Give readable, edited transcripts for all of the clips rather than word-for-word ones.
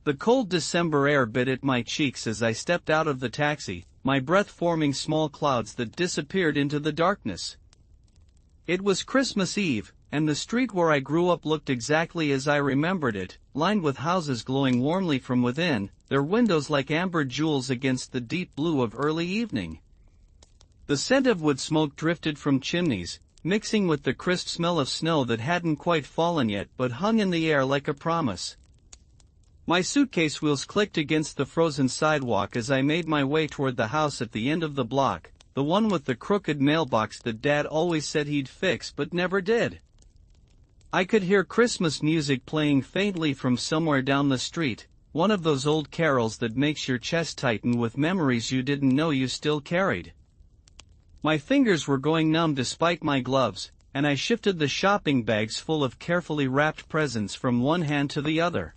The cold December air bit at my cheeks as I stepped out of the taxi, my breath forming small clouds that disappeared into the darkness. It was Christmas Eve, and the street where I grew up looked exactly as I remembered it, lined with houses glowing warmly from within, their windows like amber jewels against the deep blue of early evening. The scent of wood smoke drifted from chimneys, mixing with the crisp smell of snow that hadn't quite fallen yet but hung in the air like a promise. My suitcase wheels clicked against the frozen sidewalk as I made my way toward the house at the end of the block, the one with the crooked mailbox that Dad always said he'd fix but never did. I could hear Christmas music playing faintly from somewhere down the street, one of those old carols that makes your chest tighten with memories you didn't know you still carried. My fingers were going numb despite my gloves, and I shifted the shopping bags full of carefully wrapped presents from one hand to the other.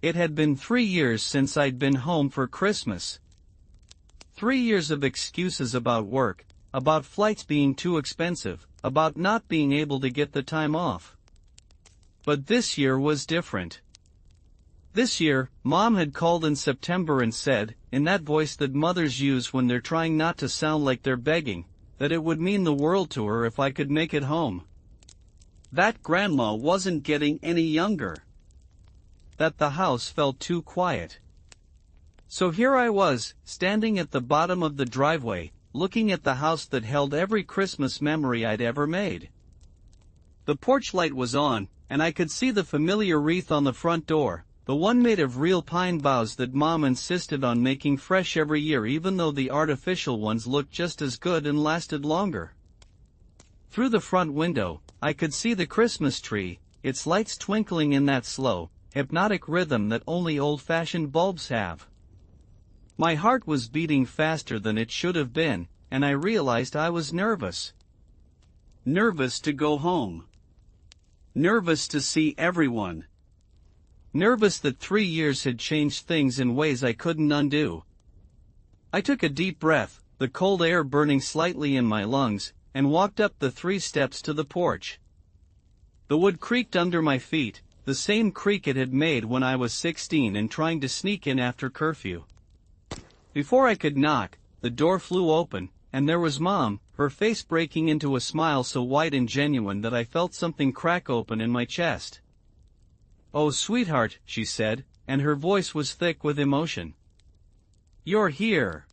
It had been 3 years since I'd been home for Christmas. 3 years of excuses about work, about flights being too expensive, about not being able to get the time off. But this year was different. This year, Mom had called in September and said, in that voice that mothers use when they're trying not to sound like they're begging, that it would mean the world to her if I could make it home. That Grandma wasn't getting any younger. That the house felt too quiet. So here I was, standing at the bottom of the driveway, looking at the house that held every Christmas memory I'd ever made. The porch light was on, and I could see the familiar wreath on the front door, the one made of real pine boughs that Mom insisted on making fresh every year even though the artificial ones looked just as good and lasted longer. Through the front window, I could see the Christmas tree, its lights twinkling in that slow, hypnotic rhythm that only old-fashioned bulbs have. My heart was beating faster than it should have been, and I realized I was nervous. Nervous to go home. Nervous to see everyone. Nervous that 3 years had changed things in ways I couldn't undo. I took a deep breath, the cold air burning slightly in my lungs, and walked up the 3 steps to the porch. The wood creaked under my feet, the same creak it had made when I was 16 and trying to sneak in after curfew. Before I could knock, the door flew open, and there was Mom, her face breaking into a smile so white and genuine that I felt something crack open in my chest. "Oh, sweetheart," she said, and her voice was thick with emotion. "You're here.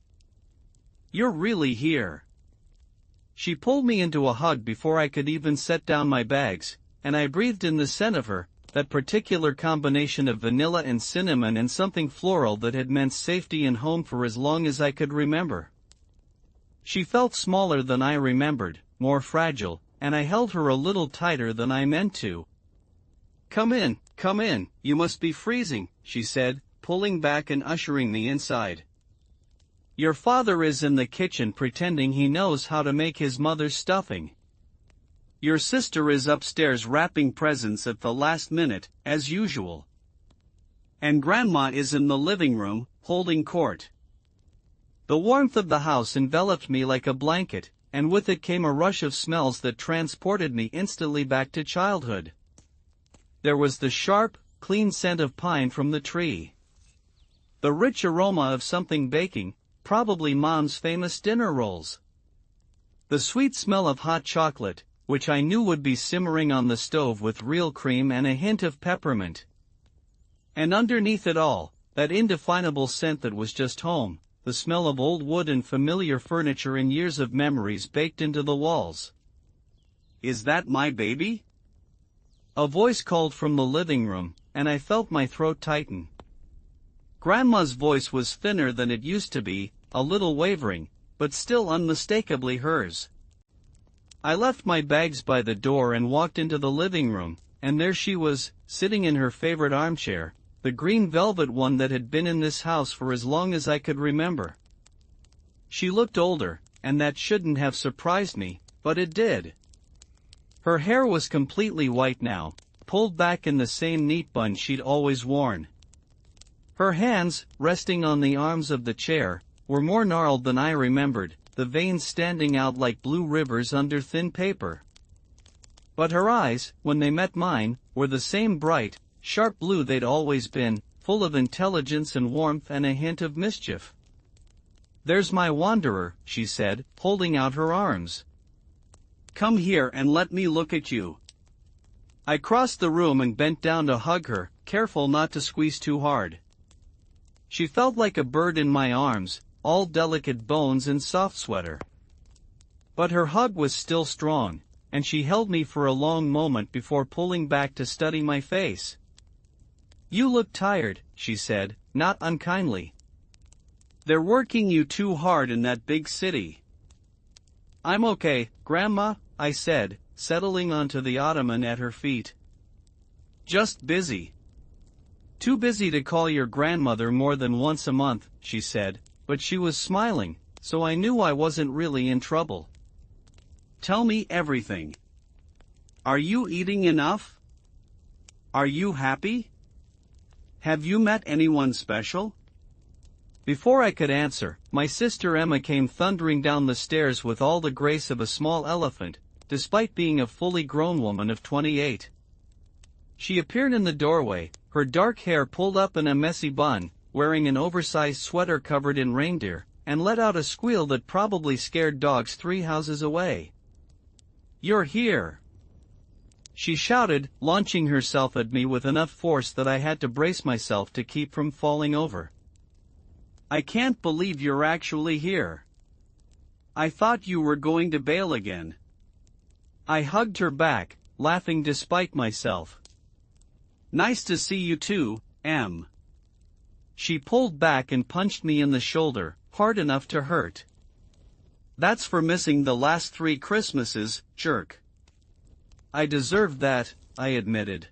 You're really here." She pulled me into a hug before I could even set down my bags, and I breathed in the scent of her, that particular combination of vanilla and cinnamon and something floral that had meant safety and home for as long as I could remember. She felt smaller than I remembered, more fragile, and I held her a little tighter than I meant to. Come in, you must be freezing," she said, pulling back and ushering me inside. "Your father is in the kitchen pretending he knows how to make his mother's stuffing. Your sister is upstairs wrapping presents at the last minute, as usual. And Grandma is in the living room, holding court." The warmth of the house enveloped me like a blanket, and with it came a rush of smells that transported me instantly back to childhood. There was the sharp, clean scent of pine from the tree. The rich aroma of something baking, probably Mom's famous dinner rolls. The sweet smell of hot chocolate, which I knew would be simmering on the stove with real cream and a hint of peppermint. And underneath it all, that indefinable scent that was just home, the smell of old wood and familiar furniture and years of memories baked into the walls. "Is that my baby?" A voice called from the living room, and I felt my throat tighten. Grandma's voice was thinner than it used to be, a little wavering, but still unmistakably hers. I left my bags by the door and walked into the living room, and there she was, sitting in her favorite armchair, the green velvet one that had been in this house for as long as I could remember. She looked older, and that shouldn't have surprised me, but it did. Her hair was completely white now, pulled back in the same neat bun she'd always worn. Her hands, resting on the arms of the chair, were more gnarled than I remembered, the veins standing out like blue rivers under thin paper. But her eyes, when they met mine, were the same bright, sharp blue they'd always been, full of intelligence and warmth and a hint of mischief. "There's my wanderer," she said, holding out her arms. "Come here and let me look at you." I crossed the room and bent down to hug her, careful not to squeeze too hard. She felt like a bird in my arms, all delicate bones and soft sweater. But her hug was still strong, and she held me for a long moment before pulling back to study my face. "You look tired," she said, not unkindly. "They're working you too hard in that big city." "I'm okay, Grandma," I said, settling onto the ottoman at her feet. "Just busy." "Too busy to call your grandmother more than once a month," she said, but she was smiling, so I knew I wasn't really in trouble. "Tell me everything. Are you eating enough? Are you happy? Have you met anyone special?" Before I could answer, my sister Emma came thundering down the stairs with all the grace of a small elephant, despite being a fully grown woman of 28. She appeared in the doorway, her dark hair pulled up in a messy bun, wearing an oversized sweater covered in reindeer, and let out a squeal that probably scared dogs 3 houses away. "You're here!" she shouted, launching herself at me with enough force that I had to brace myself to keep from falling over. "I can't believe you're actually here. I thought you were going to bail again." I hugged her back, laughing despite myself. "Nice to see you too, Em." She pulled back and punched me in the shoulder, hard enough to hurt. "That's for missing the last 3 Christmases, jerk." "I deserved that," I admitted.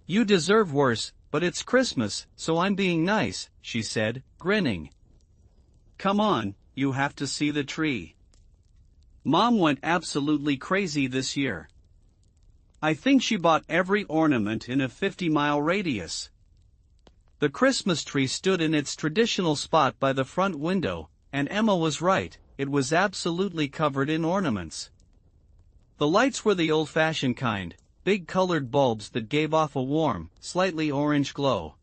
"You deserve worse, but it's Christmas, so I'm being nice," she said, grinning. "Come on, you have to see the tree. Mom went absolutely crazy this year. I think she bought every ornament in a 50-mile radius." The Christmas tree stood in its traditional spot by the front window, and Emma was right, it was absolutely covered in ornaments. The lights were the old-fashioned kind, big colored bulbs that gave off a warm, slightly orange glow.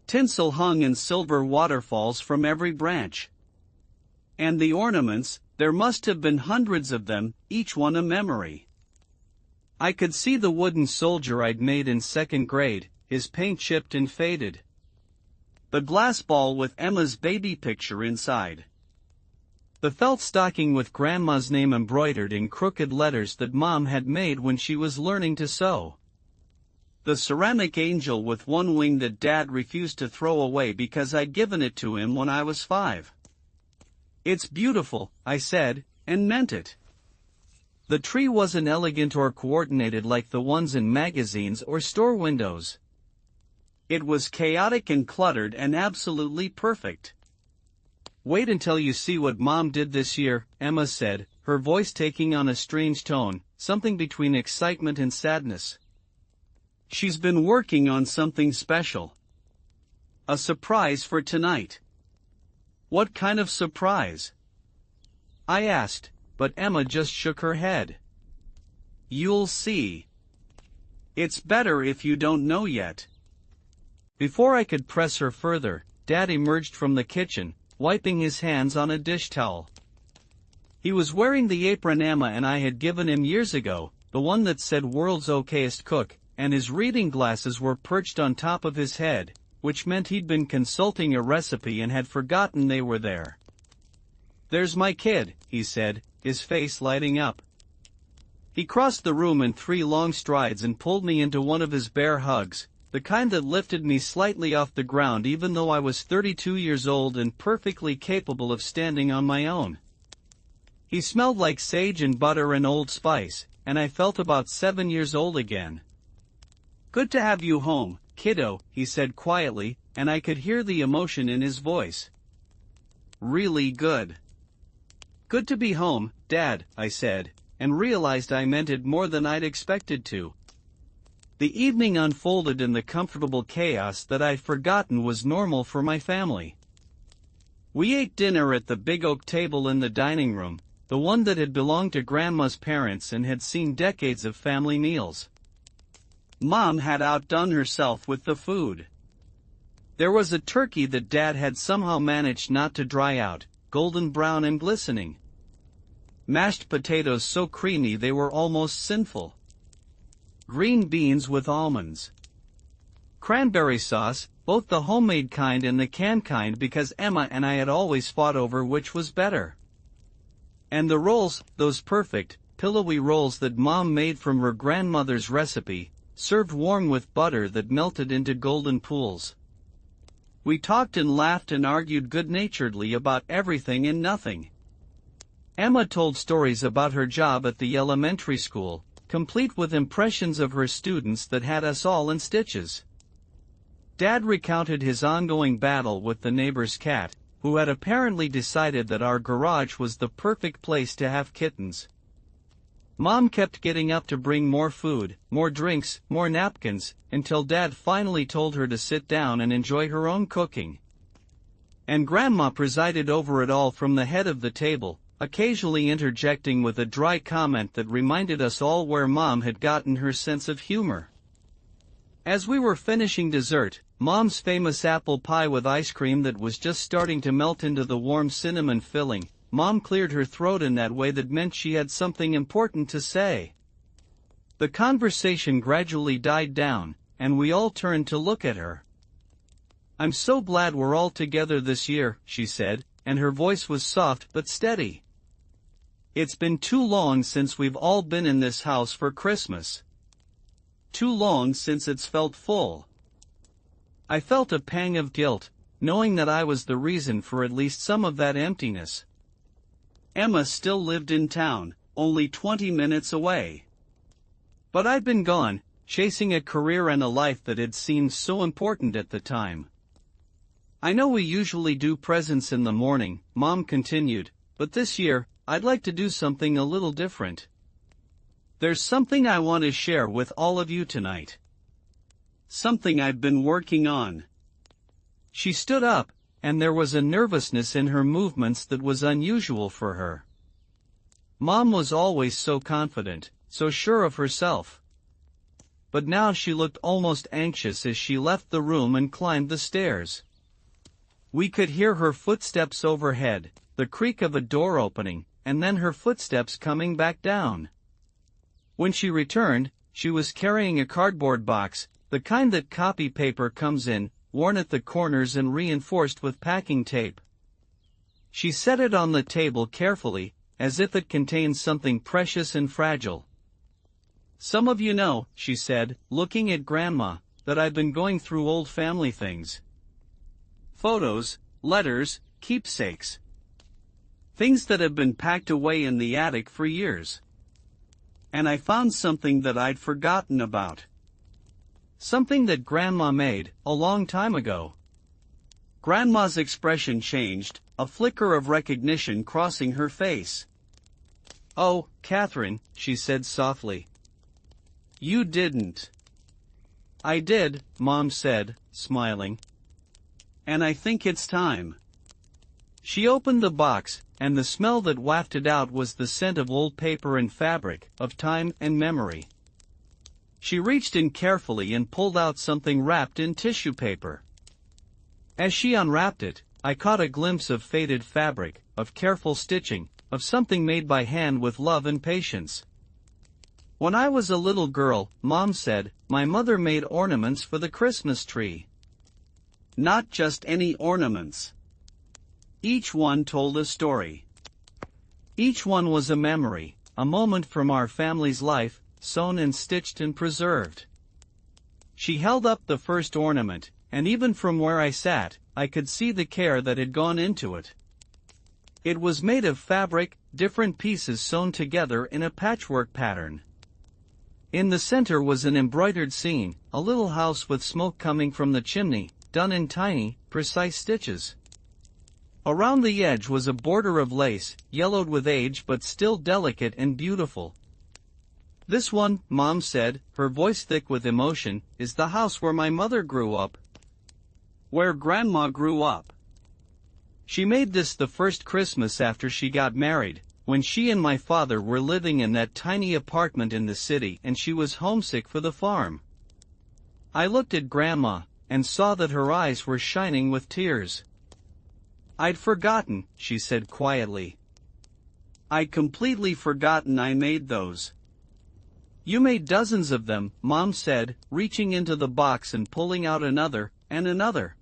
Tinsel hung in silver waterfalls from every branch. And the ornaments, there must have been hundreds of them, each one a memory. I could see the wooden soldier I'd made in 2nd grade, his paint chipped and faded. The glass ball with Emma's baby picture inside. The felt stocking with Grandma's name embroidered in crooked letters that Mom had made when she was learning to sew. The ceramic angel with one wing that Dad refused to throw away because I'd given it to him when I was 5. "It's beautiful," I said, and meant it. The tree wasn't elegant or coordinated like the ones in magazines or store windows. It was chaotic and cluttered and absolutely perfect. "Wait until you see what Mom did this year," Emma said, her voice taking on a strange tone, something between excitement and sadness. "She's been working on something special. A surprise for tonight." "What kind of surprise?" I asked, but Emma just shook her head. "You'll see. It's better if you don't know yet." Before I could press her further, Dad emerged from the kitchen, wiping his hands on a dish towel. He was wearing the apron Emma and I had given him years ago, the one that said "World's Okayest Cook," and his reading glasses were perched on top of his head, which meant he'd been consulting a recipe and had forgotten they were there. "There's my kid," he said, his face lighting up. He crossed the room in 3 long strides and pulled me into one of his bear hugs, the kind that lifted me slightly off the ground even though I was 32 years old and perfectly capable of standing on my own. He smelled like sage and butter and Old Spice, and I felt about 7 years old again. "Good to have you home, kiddo," he said quietly, and I could hear the emotion in his voice. "Really good." "Good to be home, Dad," I said, and realized I meant it more than I'd expected to. The evening unfolded in the comfortable chaos that I'd forgotten was normal for my family. We ate dinner at the big oak table in the dining room, the one that had belonged to Grandma's parents and had seen decades of family meals. Mom had outdone herself with the food. There was a turkey that Dad had somehow managed not to dry out, golden brown and glistening. Mashed potatoes so creamy they were almost sinful. Green beans with almonds. Cranberry sauce, both the homemade kind and the canned kind, because Emma and I had always fought over which was better. And the rolls, those perfect, pillowy rolls that Mom made from her grandmother's recipe, served warm with butter that melted into golden pools. We talked and laughed and argued good-naturedly about everything and nothing. Emma told stories about her job at the elementary school, complete with impressions of her students that had us all in stitches. Dad recounted his ongoing battle with the neighbor's cat, who had apparently decided that our garage was the perfect place to have kittens. Mom kept getting up to bring more food, more drinks, more napkins, until Dad finally told her to sit down and enjoy her own cooking. And Grandma presided over it all from the head of the table, occasionally interjecting with a dry comment that reminded us all where Mom had gotten her sense of humor. As we were finishing dessert, Mom's famous apple pie with ice cream that was just starting to melt into the warm cinnamon filling, Mom cleared her throat in that way that meant she had something important to say. The conversation gradually died down, and we all turned to look at her. "I'm so glad we're all together this year," she said, and her voice was soft but steady. "It's been too long since we've all been in this house for Christmas. Too long since it's felt full." I felt a pang of guilt, knowing that I was the reason for at least some of that emptiness. Emma still lived in town, only 20 minutes away. But I'd been gone, chasing a career and a life that had seemed so important at the time. "I know we usually do presents in the morning," Mom continued, "but this year, I'd like to do something a little different. There's something I want to share with all of you tonight. Something I've been working on." She stood up, and there was a nervousness in her movements that was unusual for her. Mom was always so confident, so sure of herself. But now she looked almost anxious as she left the room and climbed the stairs. We could hear her footsteps overhead, the creak of a door opening, and then her footsteps coming back down. When she returned, she was carrying a cardboard box, the kind that copy paper comes in, worn at the corners and reinforced with packing tape. She set it on the table carefully, as if it contained something precious and fragile. "Some of you know," she said, looking at Grandma, "that I've been going through old family things. Photos, letters, keepsakes. Things that have been packed away in the attic for years. And I found something that I'd forgotten about. Something that Grandma made, a long time ago." Grandma's expression changed, a flicker of recognition crossing her face. "Oh, Catherine," she said softly. "You didn't." "I did," Mom said, smiling. "And I think it's time." She opened the box, and the smell that wafted out was the scent of old paper and fabric, of time and memory. She reached in carefully and pulled out something wrapped in tissue paper. As she unwrapped it, I caught a glimpse of faded fabric, of careful stitching, of something made by hand with love and patience. "When I was a little girl," Mom said, "my mother made ornaments for the Christmas tree. Not just any ornaments. Each one told a story. Each one was a memory, a moment from our family's life, sewn and stitched and preserved." She held up the first ornament, and even from where I sat, I could see the care that had gone into it. It was made of fabric, different pieces sewn together in a patchwork pattern. In the center was an embroidered scene, a little house with smoke coming from the chimney, done in tiny, precise stitches. Around the edge was a border of lace, yellowed with age but still delicate and beautiful. "This one," Mom said, her voice thick with emotion, "is the house where my mother grew up. Where Grandma grew up. She made this the first Christmas after she got married, when she and my father were living in that tiny apartment in the city and she was homesick for the farm." I looked at Grandma, and saw that her eyes were shining with tears. "I'd forgotten," she said quietly. "I'd completely forgotten I made those." "You made dozens of them," Mom said, reaching into the box and pulling out another, and another.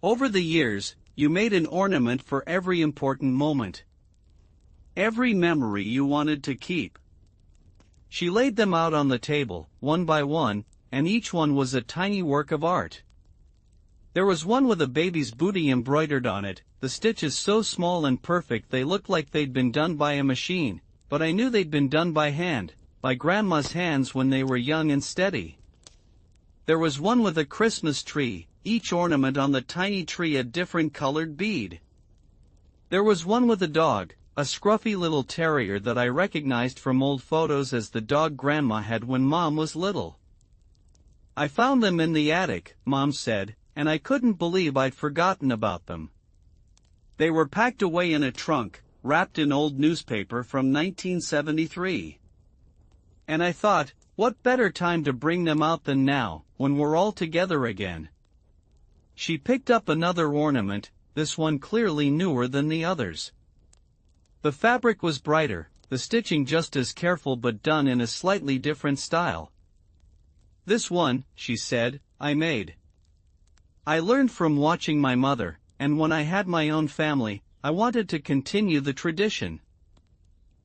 "Over the years, you made an ornament for every important moment. Every memory you wanted to keep." She laid them out on the table, one by one, and each one was a tiny work of art. There was one with a baby's booty embroidered on it, the stitches so small and perfect they looked like they'd been done by a machine, but I knew they'd been done by hand, by Grandma's hands when they were young and steady. There was one with a Christmas tree, each ornament on the tiny tree a different colored bead. There was one with a dog, a scruffy little terrier that I recognized from old photos as the dog Grandma had when Mom was little. "I found them in the attic," Mom said, "and I couldn't believe I'd forgotten about them. They were packed away in a trunk, wrapped in old newspaper from 1973. And I thought, what better time to bring them out than now, when we're all together again." She picked up another ornament, this one clearly newer than the others. The fabric was brighter, the stitching just as careful but done in a slightly different style. "This one," she said, "I made. I learned from watching my mother, and when I had my own family, I wanted to continue the tradition."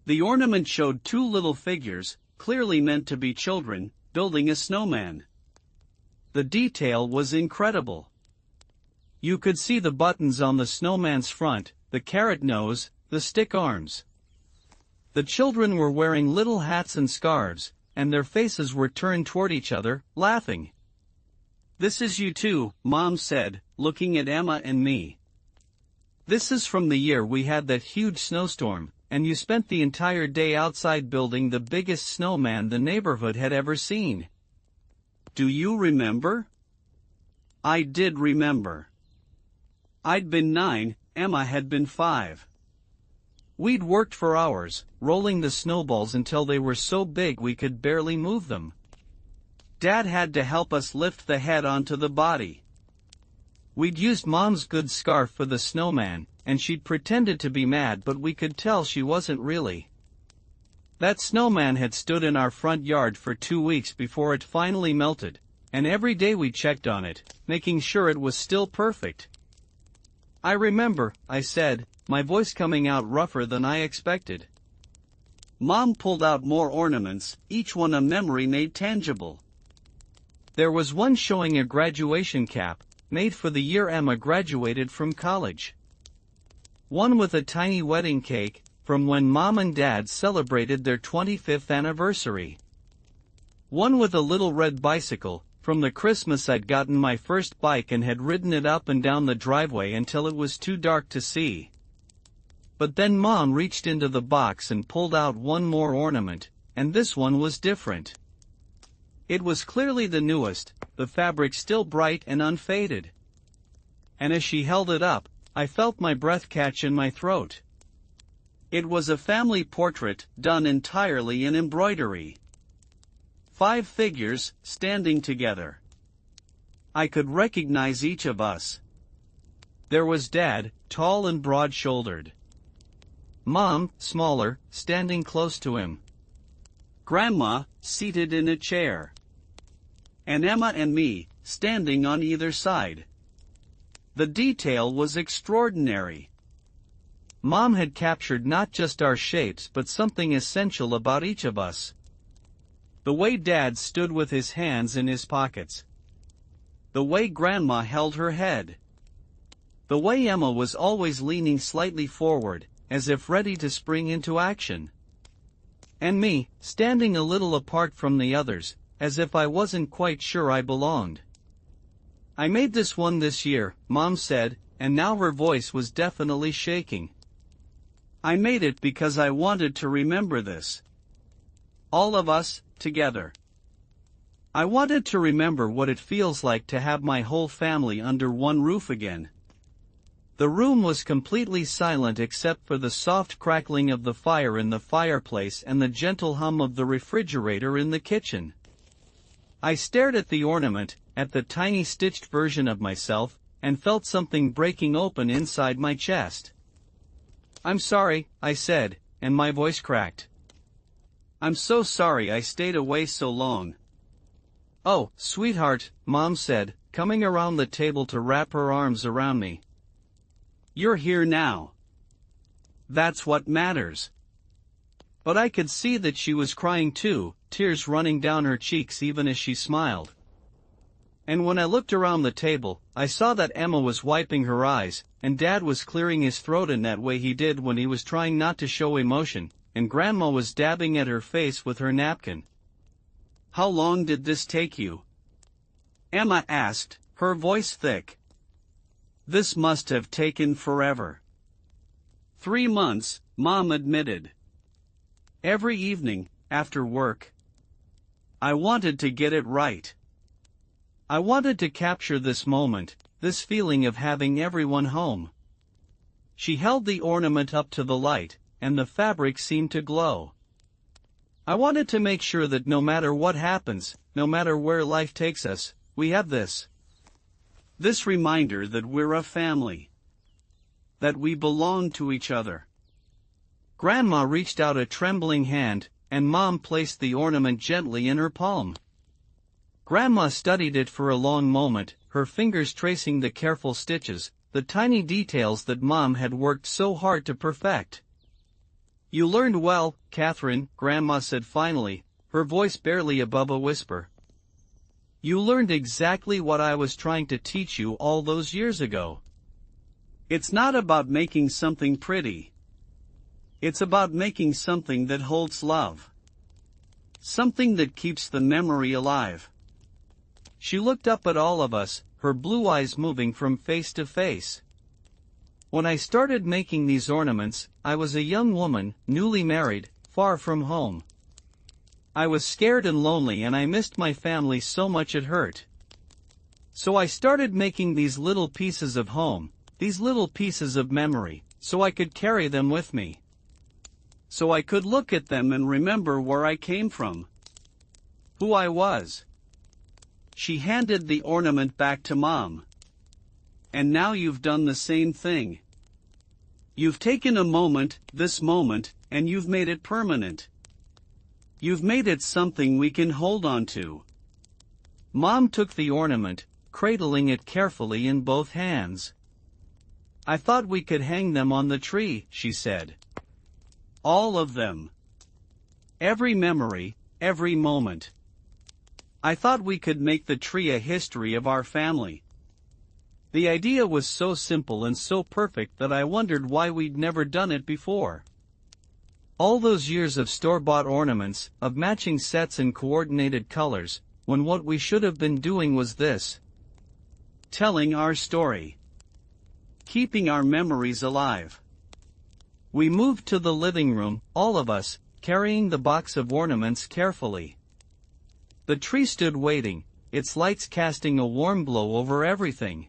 The ornament showed two little figures, clearly meant to be children, building a snowman. The detail was incredible. You could see the buttons on the snowman's front, the carrot nose, the stick arms. The children were wearing little hats and scarves, and their faces were turned toward each other, laughing. "This is you too," Mom said, looking at Emma and me. "This is from the year we had that huge snowstorm, and you spent the entire day outside building the biggest snowman the neighborhood had ever seen. Do you remember?" I did remember. I'd been 9, Emma had been 5. We'd worked for hours, rolling the snowballs until they were so big we could barely move them. Dad had to help us lift the head onto the body. We'd used Mom's good scarf for the snowman, and she'd pretended to be mad, but we could tell she wasn't really. That snowman had stood in our front yard for 2 weeks before it finally melted, and every day we checked on it, making sure it was still perfect. "I remember," I said, my voice coming out rougher than I expected. Mom pulled out more ornaments, each one a memory made tangible. There was one showing a graduation cap, made for the year Emma graduated from college. One with a tiny wedding cake, from when Mom and Dad celebrated their 25th anniversary. One with a little red bicycle, from the Christmas I'd gotten my first bike and had ridden it up and down the driveway until it was too dark to see. But then Mom reached into the box and pulled out one more ornament, and this one was different. It was clearly the newest, the fabric still bright and unfaded. And as she held it up, I felt my breath catch in my throat. It was a family portrait, done entirely in embroidery. 5 figures, standing together. I could recognize each of us. There was Dad, tall and broad-shouldered. Mom, smaller, standing close to him. Grandma, seated in a chair. And Emma and me, standing on either side. The detail was extraordinary. Mom had captured not just our shapes but something essential about each of us. The way Dad stood with his hands in his pockets. The way Grandma held her head. The way Emma was always leaning slightly forward, as if ready to spring into action. And me, standing a little apart from the others, as if I wasn't quite sure I belonged. "I made this one this year," Mom said, and now her voice was definitely shaking. "I made it because I wanted to remember this. All of us, together. I wanted to remember what it feels like to have my whole family under one roof again." The room was completely silent except for the soft crackling of the fire in the fireplace and the gentle hum of the refrigerator in the kitchen. I stared at the ornament, at the tiny stitched version of myself, and felt something breaking open inside my chest. "I'm sorry," I said, and my voice cracked. "I'm so sorry I stayed away so long." "Oh, sweetheart," Mom said, coming around the table to wrap her arms around me. "You're here now. That's what matters." But I could see that she was crying too, tears running down her cheeks even as she smiled. And when I looked around the table, I saw that Emma was wiping her eyes, and Dad was clearing his throat in that way he did when he was trying not to show emotion, and Grandma was dabbing at her face with her napkin. "How long did this take you?" Emma asked, her voice thick. "This must have taken forever." 3 months, Mom admitted. "Every evening, after work. I wanted to get it right. I wanted to capture this moment, this feeling of having everyone home." She held the ornament up to the light, and the fabric seemed to glow. "I wanted to make sure that no matter what happens, no matter where life takes us, we have this. This reminder that we're a family. That we belong to each other." Grandma reached out a trembling hand, and Mom placed the ornament gently in her palm. Grandma studied it for a long moment, her fingers tracing the careful stitches, the tiny details that Mom had worked so hard to perfect. "You learned well, Catherine," Grandma said finally, her voice barely above a whisper. "You learned exactly what I was trying to teach you all those years ago. It's not about making something pretty. It's about making something that holds love. Something that keeps the memory alive." She looked up at all of us, her blue eyes moving from face to face. "When I started making these ornaments, I was a young woman, newly married, far from home. I was scared and lonely, and I missed my family so much it hurt. So I started making these little pieces of home, these little pieces of memory, so I could carry them with me. So I could look at them and remember where I came from. Who I was." She handed the ornament back to Mom. "And now you've done the same thing. You've taken a moment, this moment, and you've made it permanent. You've made it something we can hold on to." Mom took the ornament, cradling it carefully in both hands. "I thought we could hang them on the tree," she said. "All of them. Every memory, every moment. I thought we could make the tree a history of our family." The idea was so simple and so perfect that I wondered why we'd never done it before. All those years of store-bought ornaments, of matching sets and coordinated colors, when what we should have been doing was this. Telling our story. Keeping our memories alive. We moved to the living room, all of us, carrying the box of ornaments carefully. The tree stood waiting, its lights casting a warm glow over everything.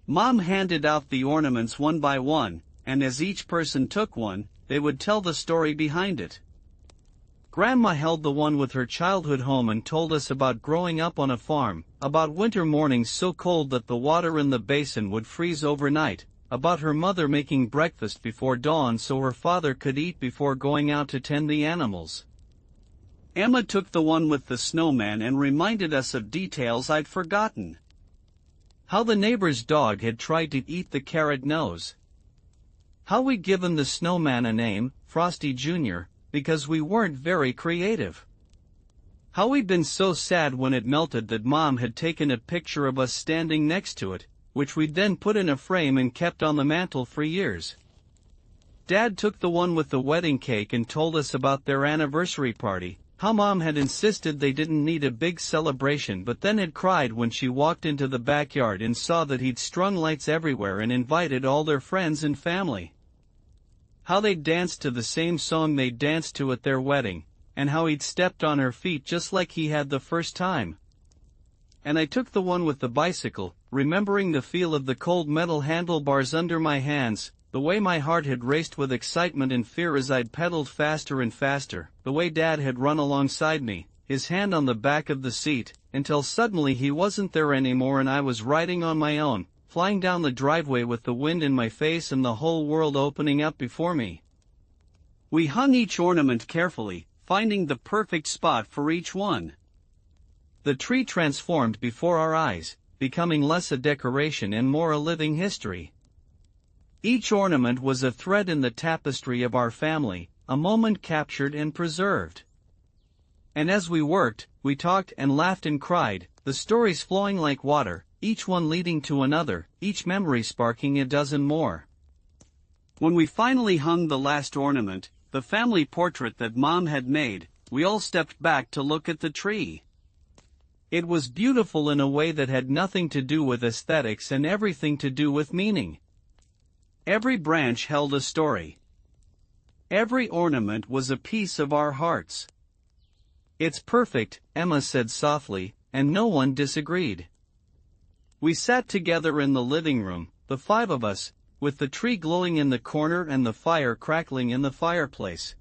Mom handed out the ornaments one by one, and as each person took one, they would tell the story behind it. Grandma held the one with her childhood home and told us about growing up on a farm, about winter mornings so cold that the water in the basin would freeze overnight, about her mother making breakfast before dawn so her father could eat before going out to tend the animals. Emma took the one with the snowman and reminded us of details I'd forgotten. How the neighbor's dog had tried to eat the carrot nose. How we'd given the snowman a name, Frosty Jr., because we weren't very creative. How we'd been so sad when it melted that Mom had taken a picture of us standing next to it, which we'd then put in a frame and kept on the mantel for years. Dad took the one with the wedding cake and told us about their anniversary party, how Mom had insisted they didn't need a big celebration but then had cried when she walked into the backyard and saw that he'd strung lights everywhere and invited all their friends and family. How they'd danced to the same song they'd danced to at their wedding, and how he'd stepped on her feet just like he had the first time. And I took the one with the bicycle, remembering the feel of the cold metal handlebars under my hands, the way my heart had raced with excitement and fear as I'd pedaled faster and faster, the way Dad had run alongside me, his hand on the back of the seat, until suddenly he wasn't there anymore and I was riding on my own, flying down the driveway with the wind in my face and the whole world opening up before me. We hung each ornament carefully, finding the perfect spot for each one. The tree transformed before our eyes, becoming less a decoration and more a living history. Each ornament was a thread in the tapestry of our family, a moment captured and preserved. And as we worked, we talked and laughed and cried, the stories flowing like water, each one leading to another, each memory sparking a dozen more. When we finally hung the last ornament, the family portrait that Mom had made, we all stepped back to look at the tree. It was beautiful in a way that had nothing to do with aesthetics and everything to do with meaning. Every branch held a story. Every ornament was a piece of our hearts. "It's perfect," Emma said softly, and no one disagreed. We sat together in the living room, the five of us, with the tree glowing in the corner and the fire crackling in the fireplace.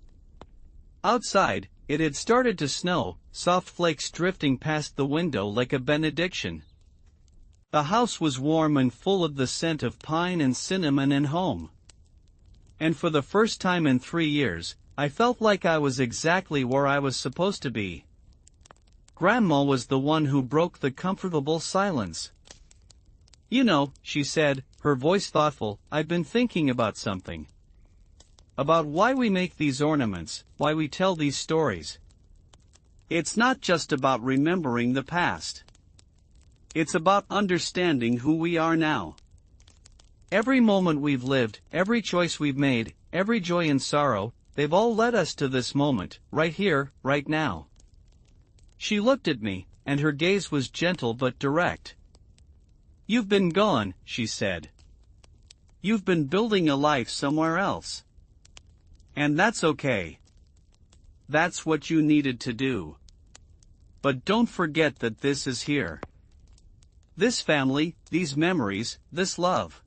Outside, it had started to snow, soft flakes drifting past the window like a benediction. The house was warm and full of the scent of pine and cinnamon and home. And for the first time in 3 years, I felt like I was exactly where I was supposed to be. Grandma was the one who broke the comfortable silence. "You know," she said, her voice thoughtful, "I've been thinking about something. About why we make these ornaments, why we tell these stories. It's not just about remembering the past. It's about understanding who we are now. Every moment we've lived, every choice we've made, every joy and sorrow, they've all led us to this moment, right here, right now." She looked at me, and her gaze was gentle but direct. "You've been gone," she said. "You've been building a life somewhere else. And that's okay. That's what you needed to do. But don't forget that this is here. This family, these memories, this love.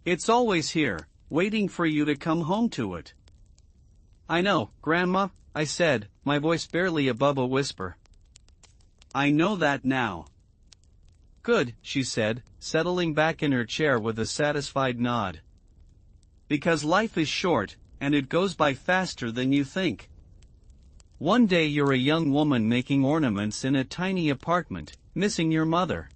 It's always here, waiting for you to come home to it." "I know, Grandma," I said, my voice barely above a whisper. "I know that now." "Good," she said, settling back in her chair with a satisfied nod. "Because life is short, and it goes by faster than you think. One day you're a young woman making ornaments in a tiny apartment, missing your mother.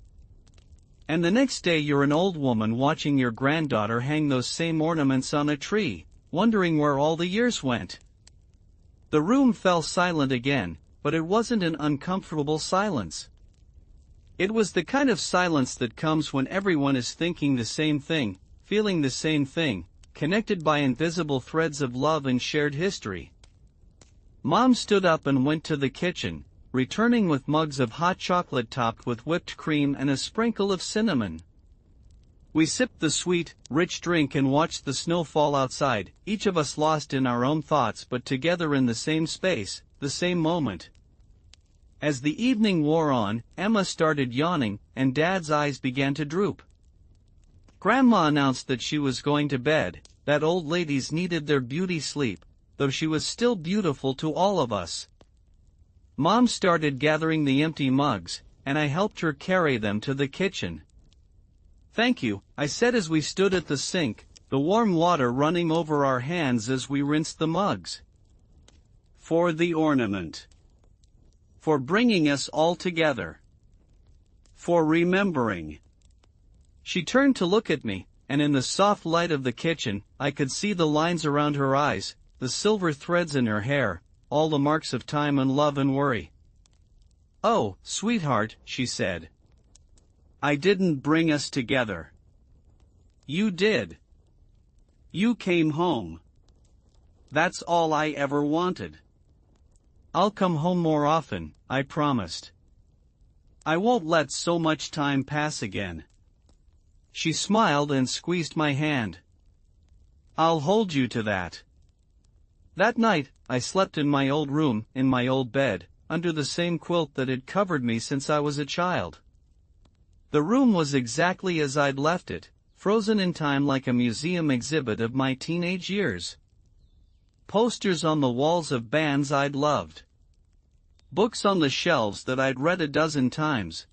And the next day you're an old woman watching your granddaughter hang those same ornaments on a tree, wondering where all the years went." The room fell silent again, but it wasn't an uncomfortable silence. It was the kind of silence that comes when everyone is thinking the same thing, feeling the same thing, connected by invisible threads of love and shared history. Mom stood up and went to the kitchen, returning with mugs of hot chocolate topped with whipped cream and a sprinkle of cinnamon. We sipped the sweet, rich drink and watched the snow fall outside, each of us lost in our own thoughts but together in the same space, the same moment. As the evening wore on, Emma started yawning, and Dad's eyes began to droop. Grandma announced that she was going to bed, that old ladies needed their beauty sleep, though she was still beautiful to all of us. Mom started gathering the empty mugs, and I helped her carry them to the kitchen. "Thank you," I said as we stood at the sink, the warm water running over our hands as we rinsed the mugs. "For the ornament. For bringing us all together. For remembering." She turned to look at me, and in the soft light of the kitchen, I could see the lines around her eyes, the silver threads in her hair, all the marks of time and love and worry. "Oh, sweetheart," she said. "I didn't bring us together. You did. You came home. That's all I ever wanted." "I'll come home more often," I promised. "I won't let so much time pass again." She smiled and squeezed my hand. "I'll hold you to that." That night, I slept in my old room, in my old bed, under the same quilt that had covered me since I was a child. The room was exactly as I'd left it, frozen in time like a museum exhibit of my teenage years. Posters on the walls of bands I'd loved. books on the shelves that I'd read a dozen times.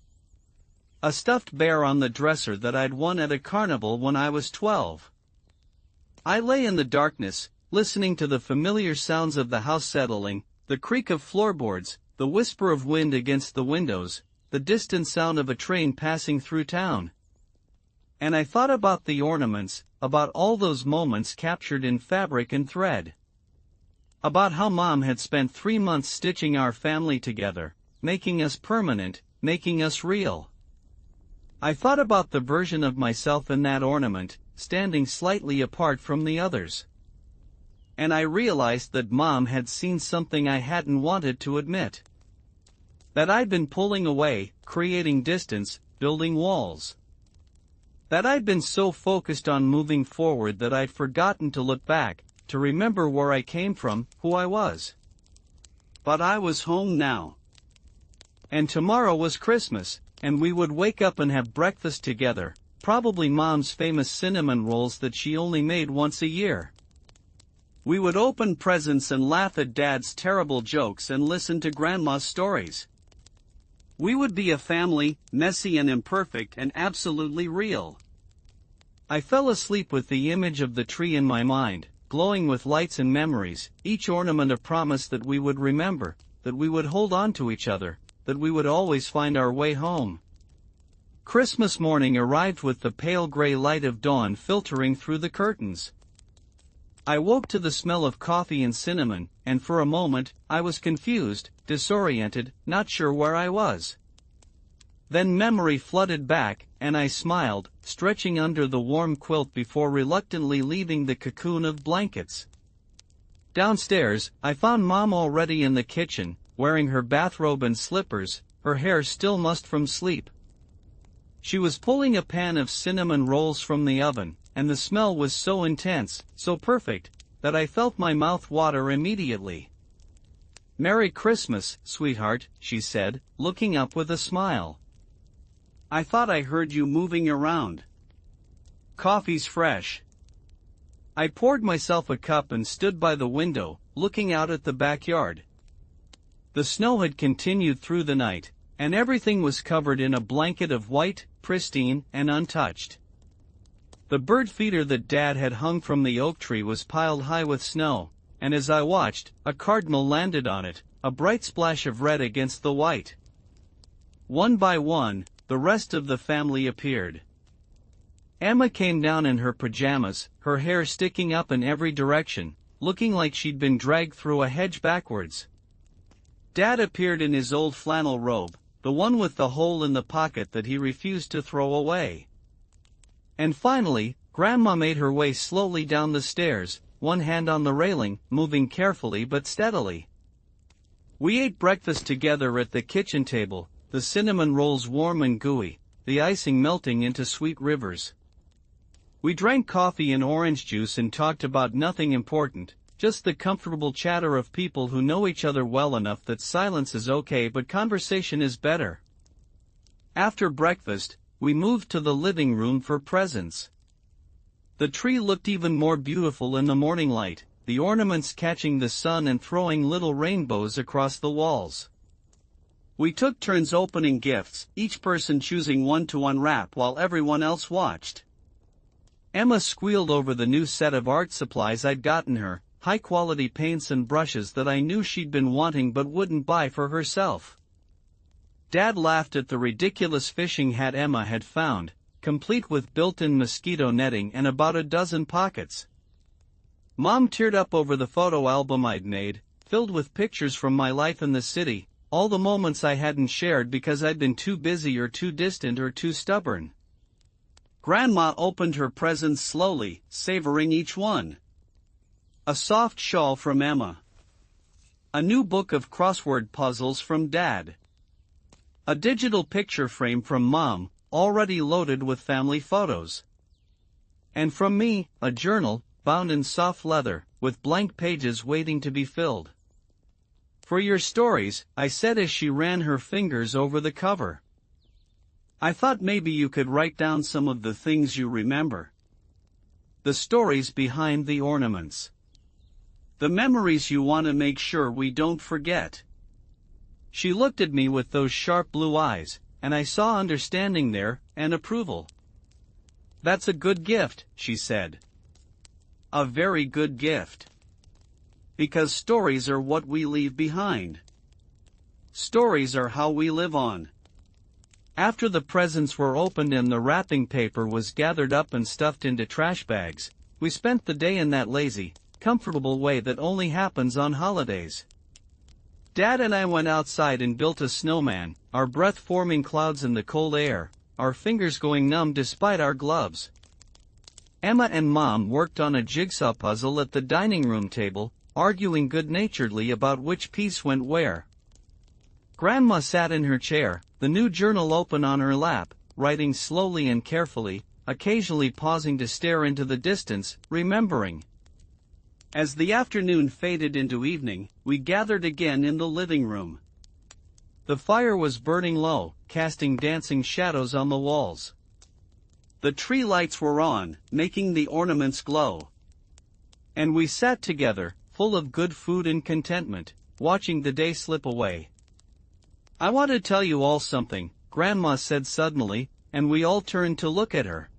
A stuffed bear on the dresser that I'd won at a carnival when I was 12. I lay in the darkness, listening to the familiar sounds of the house settling, the creak of floorboards, the whisper of wind against the windows, the distant sound of a train passing through town. And I thought about the ornaments, about all those moments captured in fabric and thread. About how Mom had spent 3 months stitching our family together, making us permanent, making us real. I thought about the version of myself in that ornament, standing slightly apart from the others. And I realized that Mom had seen something I hadn't wanted to admit. That I'd been pulling away, creating distance, building walls. That I'd been so focused on moving forward that I'd forgotten to look back, to remember where I came from, who I was. But I was home now. And tomorrow was Christmas, and we would wake up and have breakfast together, probably Mom's famous cinnamon rolls that she only made once a year. We would open presents and laugh at Dad's terrible jokes and listen to Grandma's stories. We would be a family, messy and imperfect and absolutely real. I fell asleep with the image of the tree in my mind, glowing with lights and memories, each ornament a promise that we would remember, that we would hold on to each other, that we would always find our way home. Christmas morning arrived with the pale gray light of dawn filtering through the curtains. I woke to the smell of coffee and cinnamon, and for a moment, I was confused, disoriented, not sure where I was. Then memory flooded back, and I smiled, stretching under the warm quilt before reluctantly leaving the cocoon of blankets. Downstairs, I found Mom already in the kitchen, wearing her bathrobe and slippers, her hair still mussed from sleep. She was pulling a pan of cinnamon rolls from the oven, and the smell was so intense, so perfect, that I felt my mouth water immediately. "Merry Christmas, sweetheart," she said, looking up with a smile. "I thought I heard you moving around. Coffee's fresh." I poured myself a cup and stood by the window, looking out at the backyard. The snow had continued through the night, and everything was covered in a blanket of white, pristine, and untouched. The bird feeder that Dad had hung from the oak tree was piled high with snow, and as I watched, a cardinal landed on it, a bright splash of red against the white. One by one, the rest of the family appeared. Emma came down in her pajamas, her hair sticking up in every direction, looking like she'd been dragged through a hedge backwards. Dad appeared in his old flannel robe, the one with the hole in the pocket that he refused to throw away. And finally, Grandma made her way slowly down the stairs, one hand on the railing, moving carefully but steadily. We ate breakfast together at the kitchen table, the cinnamon rolls warm and gooey, the icing melting into sweet rivers. We drank coffee and orange juice and talked about nothing important, just the comfortable chatter of people who know each other well enough that silence is okay but conversation is better. After breakfast, we moved to the living room for presents. The tree looked even more beautiful in the morning light, the ornaments catching the sun and throwing little rainbows across the walls. We took turns opening gifts, each person choosing one to unwrap while everyone else watched. Emma squealed over the new set of art supplies I'd gotten her, high-quality paints and brushes that I knew she'd been wanting but wouldn't buy for herself. Dad laughed at the ridiculous fishing hat Emma had found, complete with built-in mosquito netting and about a dozen pockets. Mom teared up over the photo album I'd made, filled with pictures from my life in the city, all the moments I hadn't shared because I'd been too busy or too distant or too stubborn. Grandma opened her presents slowly, savoring each one. A soft shawl from Emma. A new book of crossword puzzles from Dad. A digital picture frame from Mom, already loaded with family photos. And from me, a journal, bound in soft leather, with blank pages waiting to be filled. "For your stories," I said as she ran her fingers over the cover. "I thought maybe you could write down some of the things you remember. The stories behind the ornaments. The memories you want to make sure we don't forget." She looked at me with those sharp blue eyes, and I saw understanding there, and approval. "That's a good gift," she said. "A very good gift. Because stories are what we leave behind. Stories are how we live on." After the presents were opened and the wrapping paper was gathered up and stuffed into trash bags, we spent the day in that lazy, comfortable way that only happens on holidays. Dad and I went outside and built a snowman, our breath forming clouds in the cold air, our fingers going numb despite our gloves. Emma and Mom worked on a jigsaw puzzle at the dining room table, arguing good-naturedly about which piece went where. Grandma sat in her chair, the new journal open on her lap, writing slowly and carefully, occasionally pausing to stare into the distance, remembering. As the afternoon faded into evening, we gathered again in the living room. The fire was burning low, casting dancing shadows on the walls. The tree lights were on, making the ornaments glow. And we sat together, full of good food and contentment, watching the day slip away. "I want to tell you all something," Grandma said suddenly, and we all turned to look at her.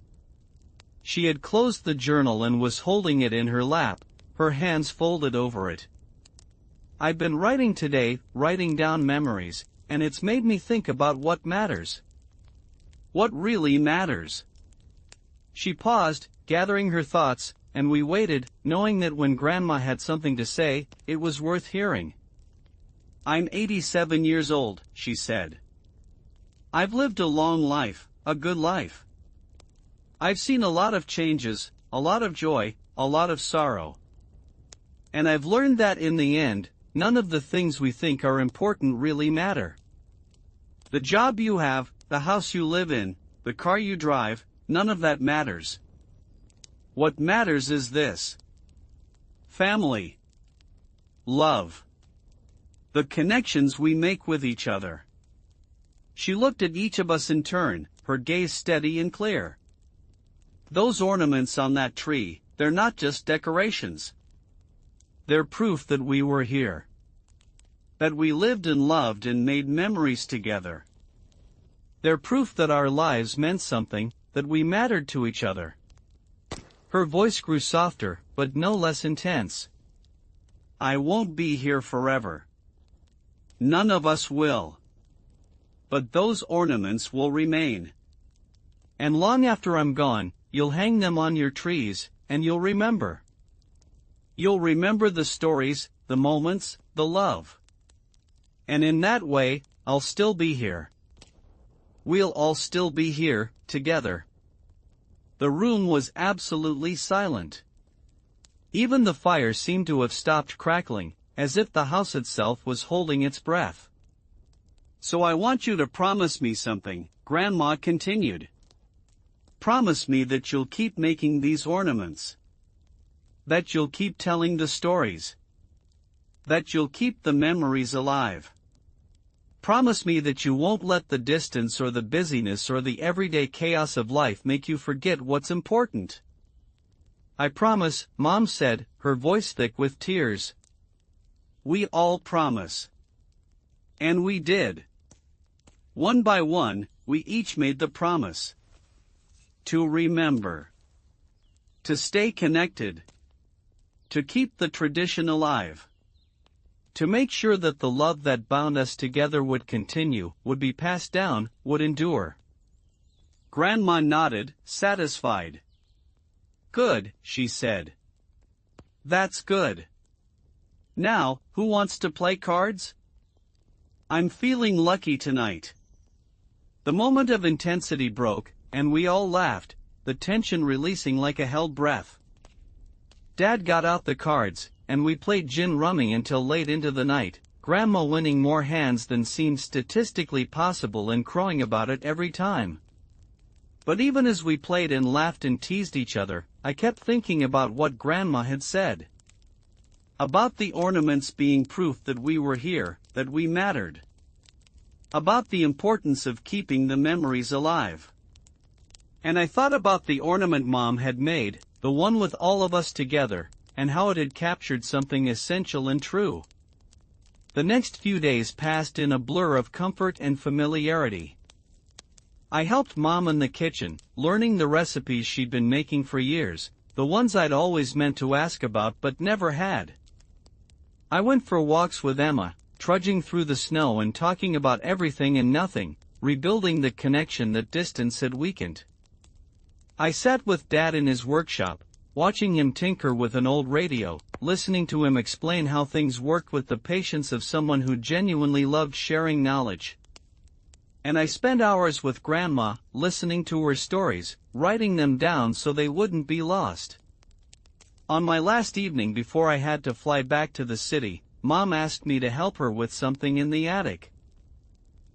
She had closed the journal and was holding it in her lap, her hands folded over it. "I've been writing today, writing down memories, and it's made me think about what matters. What really matters." She paused, gathering her thoughts, and we waited, knowing that when Grandma had something to say, it was worth hearing. "I'm 87 years old," she said. "I've lived a long life, a good life. I've seen a lot of changes, a lot of joy, a lot of sorrow. And I've learned that in the end, none of the things we think are important really matter. The job you have, the house you live in, the car you drive, none of that matters. What matters is this: family, love, the connections we make with each other." She looked at each of us in turn, her gaze steady and clear. "Those ornaments on that tree, they're not just decorations. They're proof that we were here. That we lived and loved and made memories together. They're proof that our lives meant something, that we mattered to each other." Her voice grew softer, but no less intense. "I won't be here forever. None of us will. But those ornaments will remain. And long after I'm gone, you'll hang them on your trees, and you'll remember. You'll remember the stories, the moments, the love. And in that way, I'll still be here. We'll all still be here, together." The room was absolutely silent. Even the fire seemed to have stopped crackling, as if the house itself was holding its breath. "So I want you to promise me something," Grandma continued. "Promise me that you'll keep making these ornaments. That you'll keep telling the stories. That you'll keep the memories alive. Promise me that you won't let the distance or the busyness or the everyday chaos of life make you forget what's important." "I promise," Mom said, her voice thick with tears. We all promise. And we did. One by one, we each made the promise. To remember. To stay connected. To keep the tradition alive. To make sure that the love that bound us together would continue, would be passed down, would endure. Grandma nodded, satisfied. Good, she said. That's good. Now, who wants to play cards? I'm feeling lucky tonight. The moment of intensity broke, and we all laughed, the tension releasing like a held breath. Dad got out the cards, and we played gin rummy until late into the night, Grandma winning more hands than seemed statistically possible and crowing about it every time. But even as we played and laughed and teased each other, I kept thinking about what Grandma had said. About the ornaments being proof that we were here, that we mattered. About the importance of keeping the memories alive. And I thought about the ornament Mom had made, the one with all of us together, and how it had captured something essential and true. The next few days passed in a blur of comfort and familiarity. I helped Mom in the kitchen, learning the recipes she'd been making for years, the ones I'd always meant to ask about but never had. I went for walks with Emma, trudging through the snow and talking about everything and nothing, rebuilding the connection that distance had weakened. I sat with Dad in his workshop, watching him tinker with an old radio, listening to him explain how things worked with the patience of someone who genuinely loved sharing knowledge. And I spent hours with Grandma, listening to her stories, writing them down so they wouldn't be lost. On my last evening before I had to fly back to the city, Mom asked me to help her with something in the attic.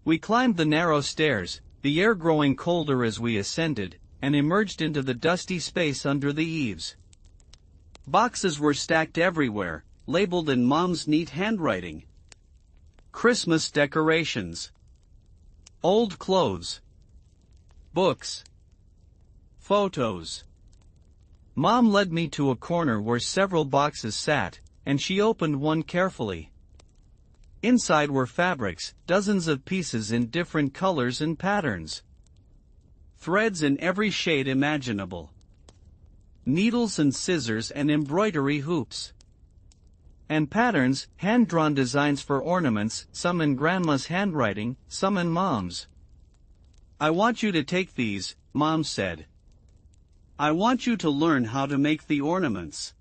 We climbed the narrow stairs, the air growing colder as we ascended, and emerged into the dusty space under the eaves. Boxes were stacked everywhere, labeled in Mom's neat handwriting. Christmas decorations. Old clothes. Books. Photos. Mom led me to a corner where several boxes sat, and she opened one carefully. Inside were fabrics, dozens of pieces in different colors and patterns. Threads in every shade imaginable. Needles and scissors and embroidery hoops. And patterns, hand-drawn designs for ornaments, some in Grandma's handwriting, some in Mom's. "I want you to take these," Mom said. "I want you to learn how to make the ornaments.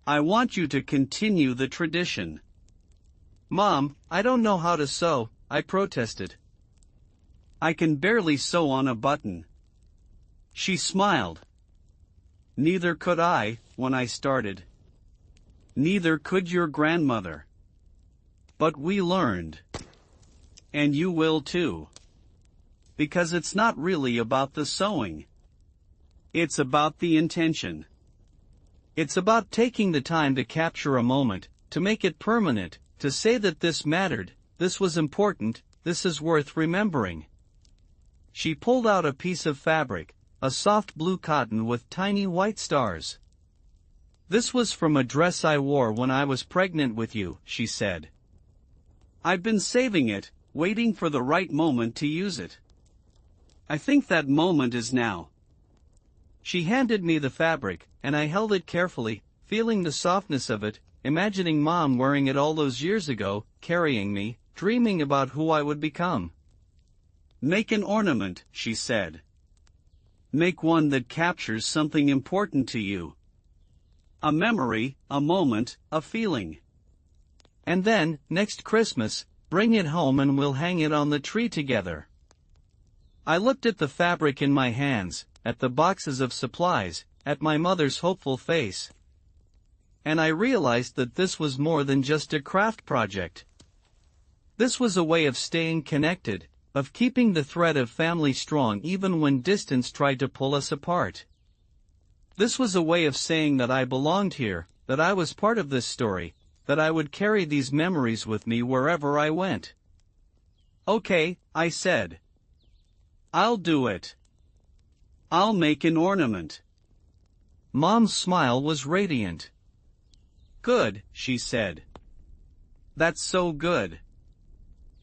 I want you to continue the tradition." "Mom, I don't know how to sew," I protested. "I can barely sew on a button." She smiled. "Neither could I, when I started. Neither could your grandmother. But we learned. And you will too. Because it's not really about the sewing. It's about the intention. It's about taking the time to capture a moment, to make it permanent, to say that this mattered, this was important, this is worth remembering." She pulled out a piece of fabric, a soft blue cotton with tiny white stars. "This was from a dress I wore when I was pregnant with you," she said. "I've been saving it, waiting for the right moment to use it. I think that moment is now." She handed me the fabric, and I held it carefully, feeling the softness of it, imagining Mom wearing it all those years ago, carrying me, dreaming about who I would become. "Make an ornament," she said. "Make one that captures something important to you. A memory, a moment, a feeling. And then, next Christmas, bring it home and we'll hang it on the tree together." I looked at the fabric in my hands, at the boxes of supplies, at my mother's hopeful face. And I realized that this was more than just a craft project. This was a way of staying connected, of keeping the thread of family strong even when distance tried to pull us apart. This was a way of saying that I belonged here, that I was part of this story, that I would carry these memories with me wherever I went. "Okay," I said. "I'll do it. I'll make an ornament." Mom's smile was radiant. "Good," she said. "That's so good.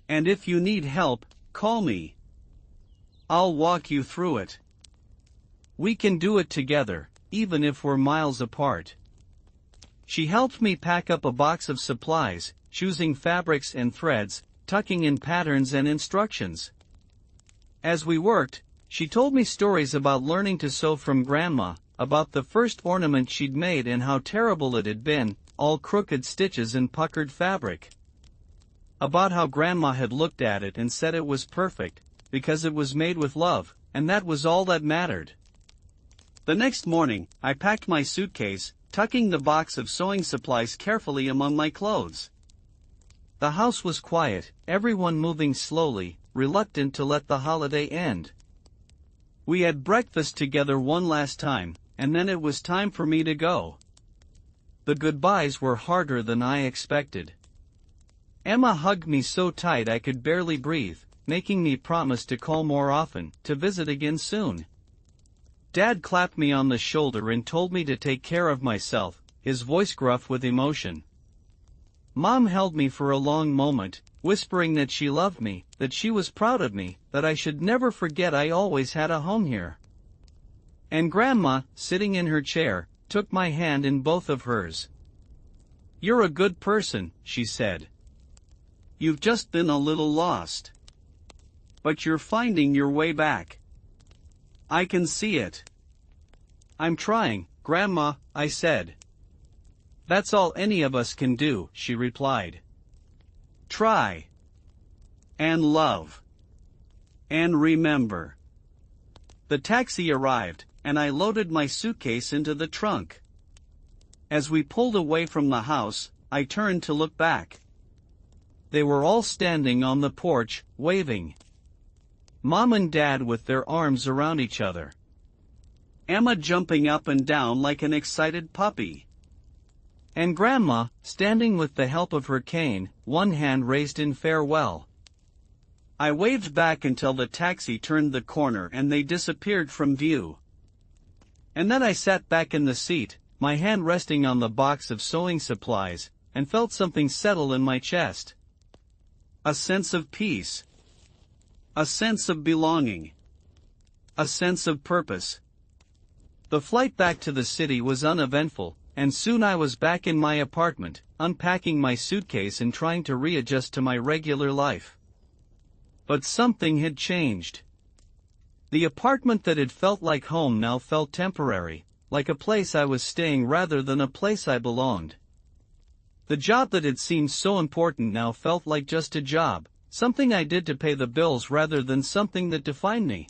And if you need help, call me. I'll walk you through it. We can do it together, even if we're miles apart." She helped me pack up a box of supplies, choosing fabrics and threads, tucking in patterns and instructions. As we worked, she told me stories about learning to sew from Grandma, about the first ornament she'd made and how terrible it had been, all crooked stitches and puckered fabric. About how Grandma had looked at it and said it was perfect, because it was made with love, and that was all that mattered. The next morning, I packed my suitcase, tucking the box of sewing supplies carefully among my clothes. The house was quiet, everyone moving slowly, reluctant to let the holiday end. We had breakfast together one last time, and then it was time for me to go. The goodbyes were harder than I expected. Emma hugged me so tight I could barely breathe, making me promise to call more often, to visit again soon. Dad clapped me on the shoulder and told me to take care of myself, his voice gruff with emotion. Mom held me for a long moment, whispering that she loved me, that she was proud of me, that I should never forget I always had a home here. And Grandma, sitting in her chair, took my hand in both of hers. "You're a good person," she said. "You've just been a little lost. But you're finding your way back. I can see it." "I'm trying, Grandma," I said. "That's all any of us can do," she replied. "Try. And love. And remember." The taxi arrived, and I loaded my suitcase into the trunk. As we pulled away from the house, I turned to look back. They were all standing on the porch, waving. Mom and Dad with their arms around each other. Emma jumping up and down like an excited puppy. And Grandma, standing with the help of her cane, one hand raised in farewell. I waved back until the taxi turned the corner and they disappeared from view. And then I sat back in the seat, my hand resting on the box of sewing supplies, and felt something settle in my chest. A sense of peace. A sense of belonging. A sense of purpose. The flight back to the city was uneventful, and soon I was back in my apartment, unpacking my suitcase and trying to readjust to my regular life. But something had changed. The apartment that had felt like home now felt temporary, like a place I was staying rather than a place I belonged. The job that had seemed so important now felt like just a job, something I did to pay the bills rather than something that defined me.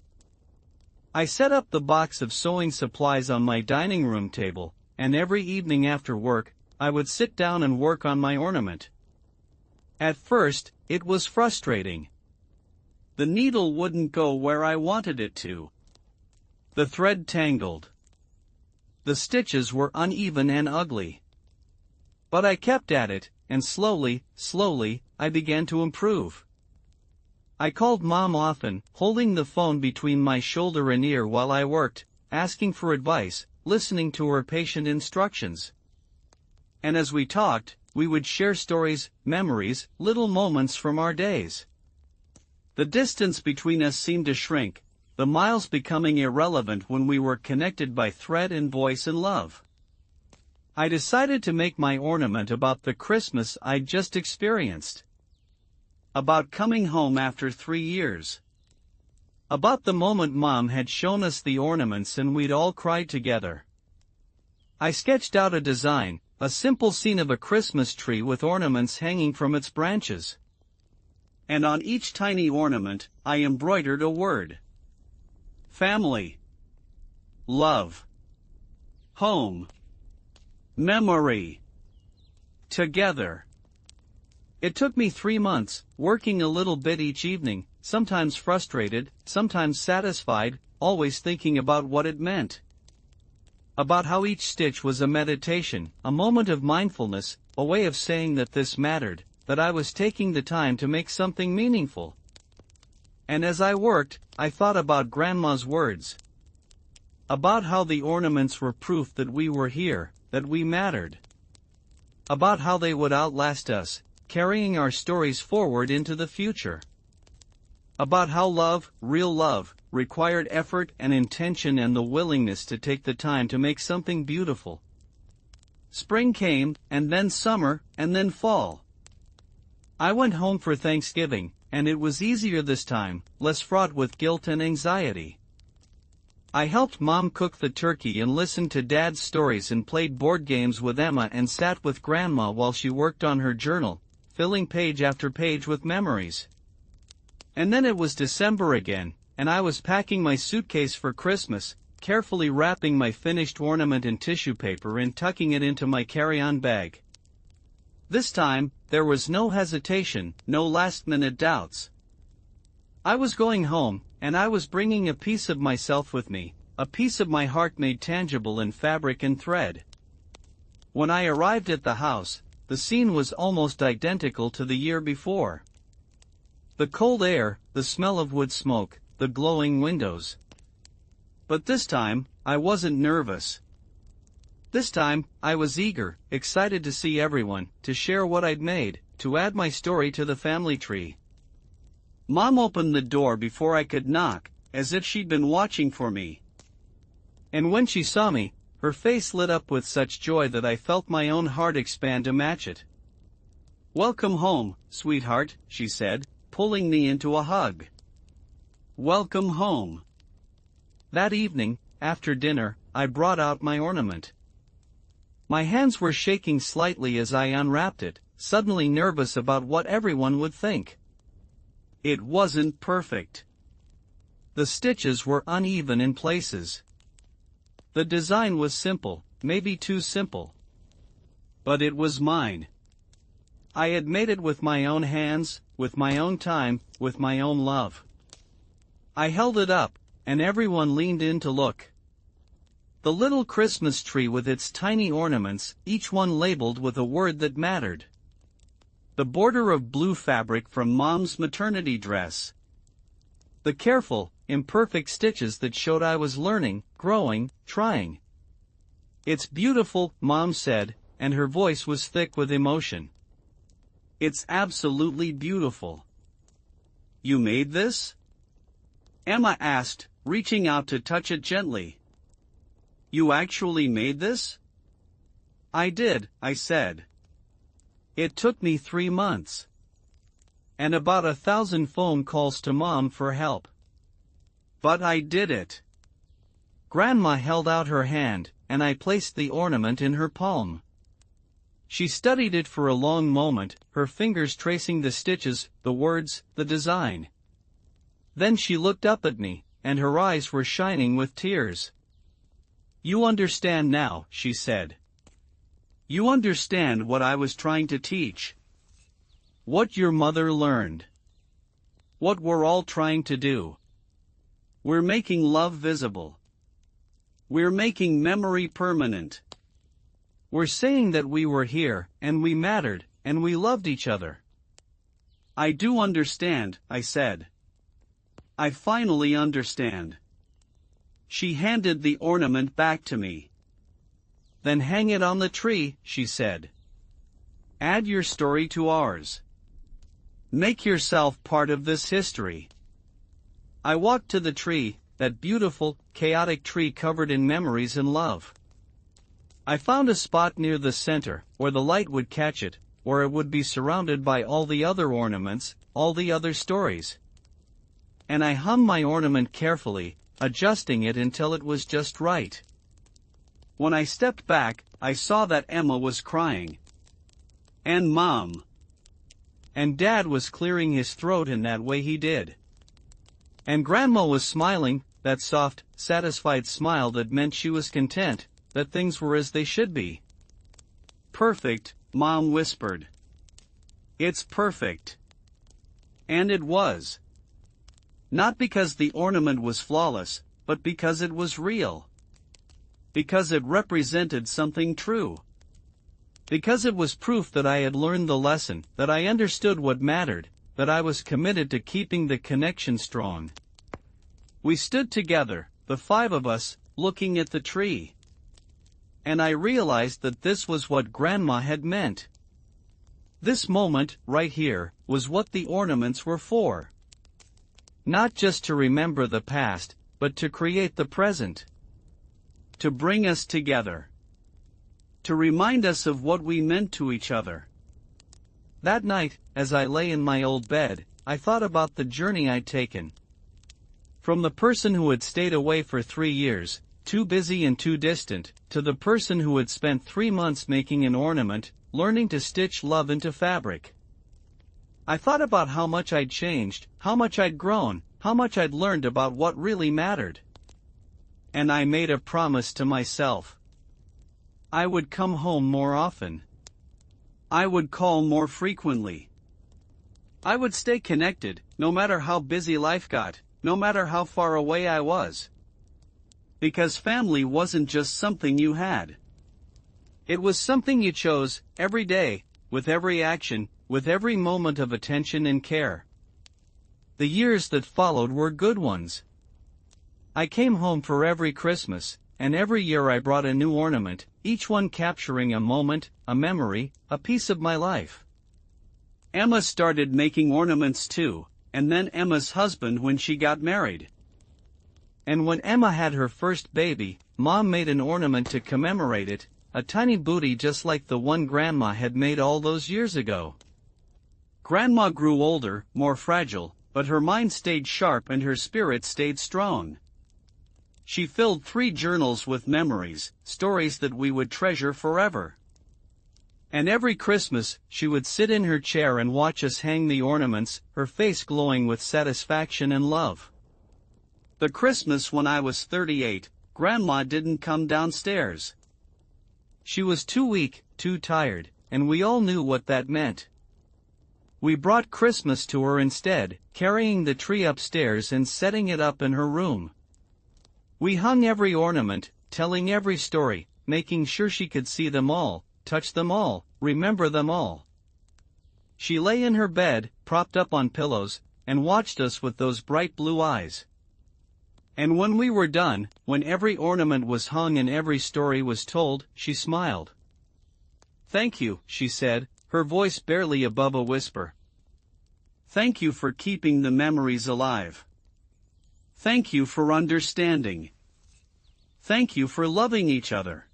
I set up the box of sewing supplies on my dining room table, and every evening after work, I would sit down and work on my ornament. At first, it was frustrating. The needle wouldn't go where I wanted it to. The thread tangled. The stitches were uneven and ugly. But I kept at it, and slowly, I began to improve. I called Mom often, holding the phone between my shoulder and ear while I worked, asking for advice, listening to her patient instructions. And as we talked, we would share stories, memories, little moments from our days. The distance between us seemed to shrink, the miles becoming irrelevant when we were connected by thread and voice and love. I decided to make my ornament about the Christmas I'd just experienced. About coming home after 3 years. About the moment Mom had shown us the ornaments and we'd all cried together. I sketched out a design, a simple scene of a Christmas tree with ornaments hanging from its branches. And on each tiny ornament, I embroidered a word. Family. Love. Home. Memory. Together. It took me 3 months, working a little bit each evening, sometimes frustrated, sometimes satisfied, always thinking about what it meant. About how each stitch was a meditation, a moment of mindfulness, a way of saying that this mattered, that I was taking the time to make something meaningful. And as I worked, I thought about Grandma's words. About how the ornaments were proof that we were here, that we mattered. About how they would outlast us, carrying our stories forward into the future. About how love, real love, required effort and intention and the willingness to take the time to make something beautiful. Spring came, and then summer, and then fall. I went home for Thanksgiving, and it was easier this time, less fraught with guilt and anxiety. I helped Mom cook the turkey and listened to Dad's stories and played board games with Emma and sat with Grandma while she worked on her journal, filling page after page with memories. And then it was December again, and I was packing my suitcase for Christmas, carefully wrapping my finished ornament in tissue paper and tucking it into my carry-on bag. This time, there was no hesitation, no last-minute doubts. I was going home, and I was bringing a piece of myself with me, a piece of my heart made tangible in fabric and thread. When I arrived at the house, the scene was almost identical to the year before. The cold air, the smell of wood smoke, the glowing windows. But this time, I wasn't nervous. This time, I was eager, excited to see everyone, to share what I'd made, to add my story to the family tree. Mom opened the door before I could knock, as if she'd been watching for me. And when she saw me, her face lit up with such joy that I felt my own heart expand to match it. "Welcome home, sweetheart," she said, pulling me into a hug. "Welcome home." That evening, after dinner, I brought out my ornament. My hands were shaking slightly as I unwrapped it, suddenly nervous about what everyone would think. It wasn't perfect. The stitches were uneven in places. The design was simple, maybe too simple. But it was mine. I had made it with my own hands, with my own time, with my own love. I held it up, and everyone leaned in to look. The little Christmas tree with its tiny ornaments, each one labeled with a word that mattered. The border of blue fabric from Mom's maternity dress. The careful, imperfect stitches that showed I was learning, growing, trying. "It's beautiful," Mom said, and her voice was thick with emotion. "It's absolutely beautiful." "You made this?" Emma asked, reaching out to touch it gently. "You actually made this?" "I did," I said. "It took me 3 months. And about 1,000 phone calls to Mom for help. But I did it." Grandma held out her hand, and I placed the ornament in her palm. She studied it for a long moment, her fingers tracing the stitches, the words, the design. Then she looked up at me, and her eyes were shining with tears. "You understand now," she said. "You understand what I was trying to teach. What your mother learned. What we're all trying to do. We're making love visible. We're making memory permanent. We're saying that we were here, and we mattered, and we loved each other." "I do understand," I said. "I finally understand." She handed the ornament back to me. "Then hang it on the tree," she said. "Add your story to ours. Make yourself part of this history." I walked to the tree, that beautiful, chaotic tree covered in memories and love. I found a spot near the center, where the light would catch it, where it would be surrounded by all the other ornaments, all the other stories. And I hung my ornament carefully, adjusting it until it was just right. When I stepped back, I saw that Emma was crying. And Mom. And Dad was clearing his throat in that way he did. And Grandma was smiling, that soft, satisfied smile that meant she was content, that things were as they should be. "Perfect," Mom whispered. "It's perfect." And it was. Not because the ornament was flawless, but because it was real. Because it represented something true. Because it was proof that I had learned the lesson, that I understood what mattered, that I was committed to keeping the connection strong. We stood together, the 5 of us, looking at the tree. And I realized that this was what Grandma had meant. This moment, right here, was what the ornaments were for. Not just to remember the past, but to create the present. To bring us together. To remind us of what we meant to each other. That night, as I lay in my old bed, I thought about the journey I'd taken. From the person who had stayed away for 3 years, too busy and too distant, to the person who had spent 3 months making an ornament, learning to stitch love into fabric. I thought about how much I'd changed, how much I'd grown, how much I'd learned about what really mattered. And I made a promise to myself. I would come home more often. I would call more frequently. I would stay connected, no matter how busy life got, no matter how far away I was. Because family wasn't just something you had. It was something you chose, every day, with every action, with every moment of attention and care. The years that followed were good ones. I came home for every Christmas, and every year I brought a new ornament, each one capturing a moment, a memory, a piece of my life. Emma started making ornaments too, and then Emma's husband when she got married. And when Emma had her first baby, Mom made an ornament to commemorate it, a tiny booty just like the one Grandma had made all those years ago. Grandma grew older, more fragile, but her mind stayed sharp and her spirit stayed strong. She filled 3 journals with memories, stories that we would treasure forever. And every Christmas, she would sit in her chair and watch us hang the ornaments, her face glowing with satisfaction and love. The Christmas when I was 38, Grandma didn't come downstairs. She was too weak, too tired, and we all knew what that meant. We brought Christmas to her instead, carrying the tree upstairs and setting it up in her room. We hung every ornament, telling every story, making sure she could see them all, touch them all, remember them all. She lay in her bed, propped up on pillows, and watched us with those bright blue eyes. And when we were done, when every ornament was hung and every story was told, she smiled. "Thank you," she said, her voice barely above a whisper. "Thank you for keeping the memories alive. Thank you for understanding. Thank you for loving each other."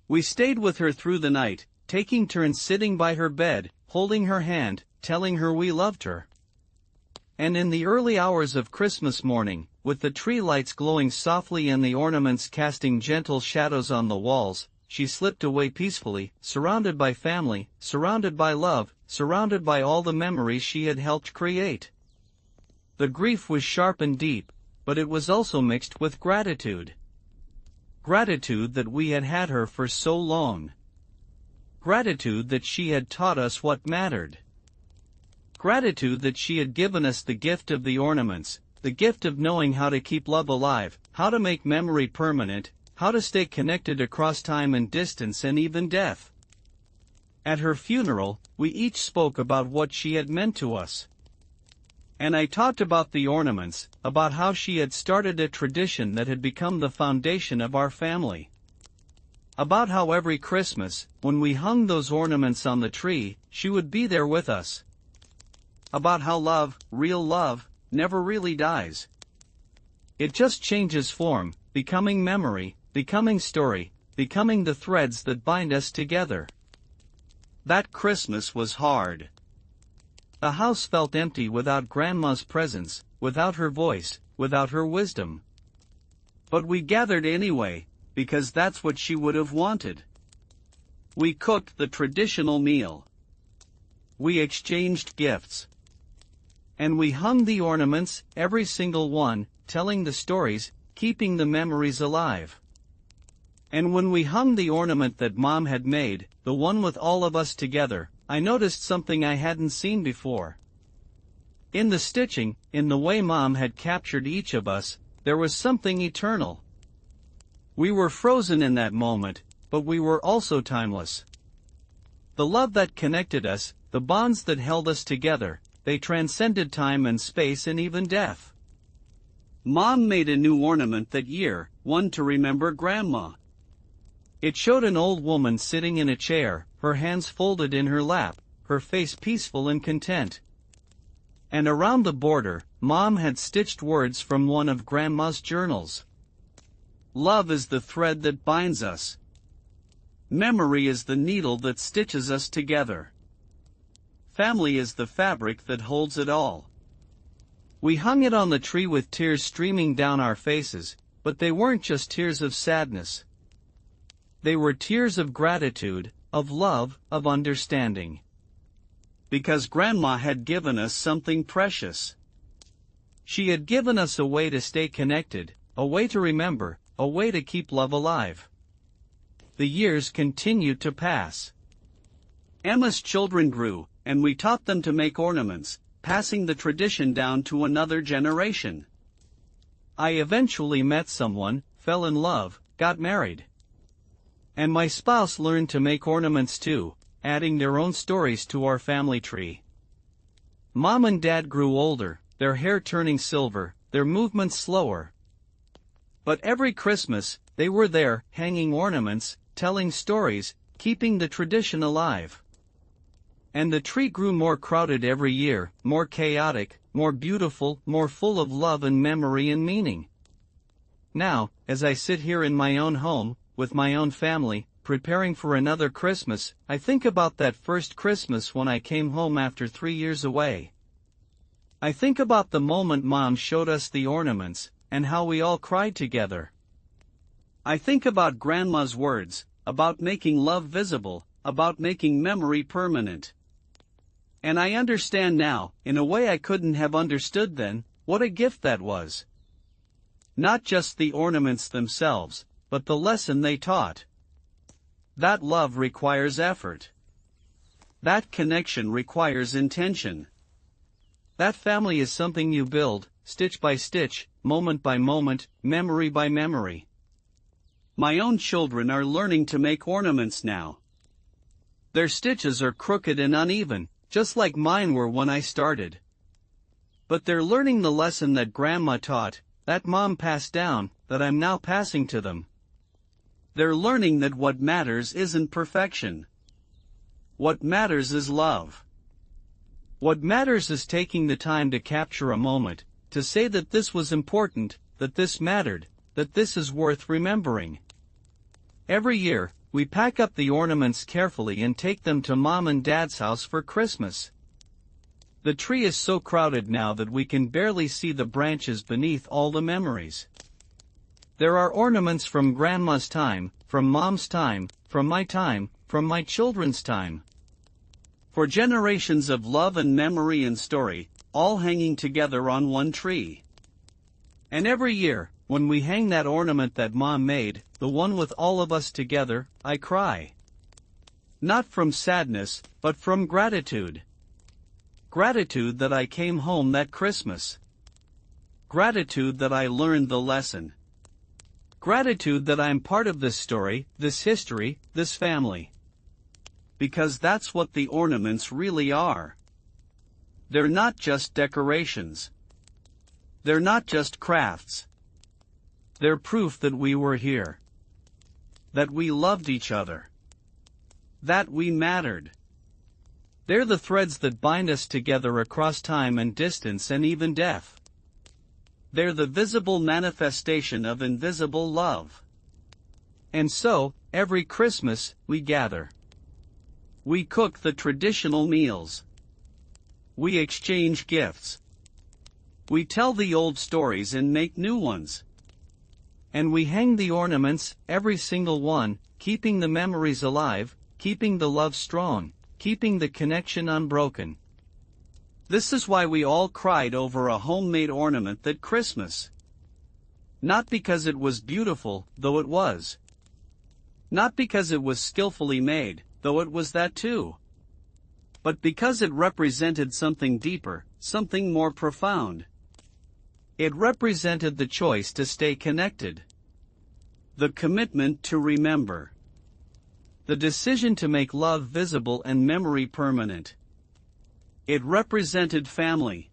We stayed with her through the night, taking turns sitting by her bed, holding her hand, telling her we loved her. And in the early hours of Christmas morning, with the tree lights glowing softly and the ornaments casting gentle shadows on the walls, she slipped away peacefully, surrounded by family, surrounded by love, surrounded by all the memories she had helped create. The grief was sharp and deep, but it was also mixed with gratitude. Gratitude that we had had her for so long. Gratitude that she had taught us what mattered. Gratitude that she had given us the gift of the ornaments, the gift of knowing how to keep love alive, how to make memory permanent, how to stay connected across time and distance and even death. At her funeral, we each spoke about what she had meant to us. And I talked about the ornaments, about how she had started a tradition that had become the foundation of our family. About how every Christmas, when we hung those ornaments on the tree, she would be there with us. About how love, real love, never really dies. It just changes form, becoming memory, becoming story, becoming the threads that bind us together. That Christmas was hard. The house felt empty without Grandma's presence, without her voice, without her wisdom. But we gathered anyway, because that's what she would have wanted. We cooked the traditional meal. We exchanged gifts. And we hung the ornaments, every single one, telling the stories, keeping the memories alive. And when we hung the ornament that Mom had made, the one with all of us together, I noticed something I hadn't seen before. In the stitching, in the way Mom had captured each of us, there was something eternal. We were frozen in that moment, but we were also timeless. The love that connected us, the bonds that held us together, they transcended time and space and even death. Mom made a new ornament that year, one to remember Grandma. It showed an old woman sitting in a chair, her hands folded in her lap, her face peaceful and content. And around the border, Mom had stitched words from one of Grandma's journals. Love is the thread that binds us. Memory is the needle that stitches us together. Family is the fabric that holds it all. We hung it on the tree with tears streaming down our faces, but they weren't just tears of sadness. They were tears of gratitude, of love, of understanding. Because Grandma had given us something precious. She had given us a way to stay connected, a way to remember, a way to keep love alive. The years continued to pass. Emma's children grew, and we taught them to make ornaments, passing the tradition down to another generation. I eventually met someone, fell in love, got married. And my spouse learned to make ornaments too, adding their own stories to our family tree. Mom and Dad grew older, their hair turning silver, their movements slower. But every Christmas, they were there, hanging ornaments, telling stories, keeping the tradition alive. And the tree grew more crowded every year, more chaotic, more beautiful, more full of love and memory and meaning. Now, as I sit here in my own home, with my own family, preparing for another Christmas, I think about that first Christmas when I came home after 3 years away. I think about the moment Mom showed us the ornaments, and how we all cried together. I think about Grandma's words, about making love visible, about making memory permanent. And I understand now, in a way I couldn't have understood then, what a gift that was. Not just the ornaments themselves, but the lesson they taught. That love requires effort. That connection requires intention. That family is something you build, stitch by stitch, moment by moment, memory by memory. My own children are learning to make ornaments now. Their stitches are crooked and uneven, just like mine were when I started. But they're learning the lesson that Grandma taught, that Mom passed down, that I'm now passing to them. They're learning that what matters isn't perfection. What matters is love. What matters is taking the time to capture a moment, to say that this was important, that this mattered, that this is worth remembering. Every year, we pack up the ornaments carefully and take them to Mom and Dad's house for Christmas. The tree is so crowded now that we can barely see the branches beneath all the memories. There are ornaments from Grandma's time, from Mom's time, from my time, from my children's time. For generations of love and memory and story, all hanging together on one tree. And every year, when we hang that ornament that Mom made, the one with all of us together, I cry. Not from sadness, but from gratitude. Gratitude that I came home that Christmas. Gratitude that I learned the lesson. Gratitude that I'm part of this story, this history, this family. Because that's what the ornaments really are. They're not just decorations. They're not just crafts. They're proof that we were here. That we loved each other. That we mattered. They're the threads that bind us together across time and distance and even death. They're the visible manifestation of invisible love. And so, every Christmas, we gather. We cook the traditional meals. We exchange gifts. We tell the old stories and make new ones. And we hang the ornaments, every single one, keeping the memories alive, keeping the love strong, keeping the connection unbroken. This is why we all cried over a homemade ornament that Christmas. Not because it was beautiful, though it was. Not because it was skillfully made, though it was that too. But because it represented something deeper, something more profound. It represented the choice to stay connected. The commitment to remember. The decision to make love visible and memory permanent. It represented family.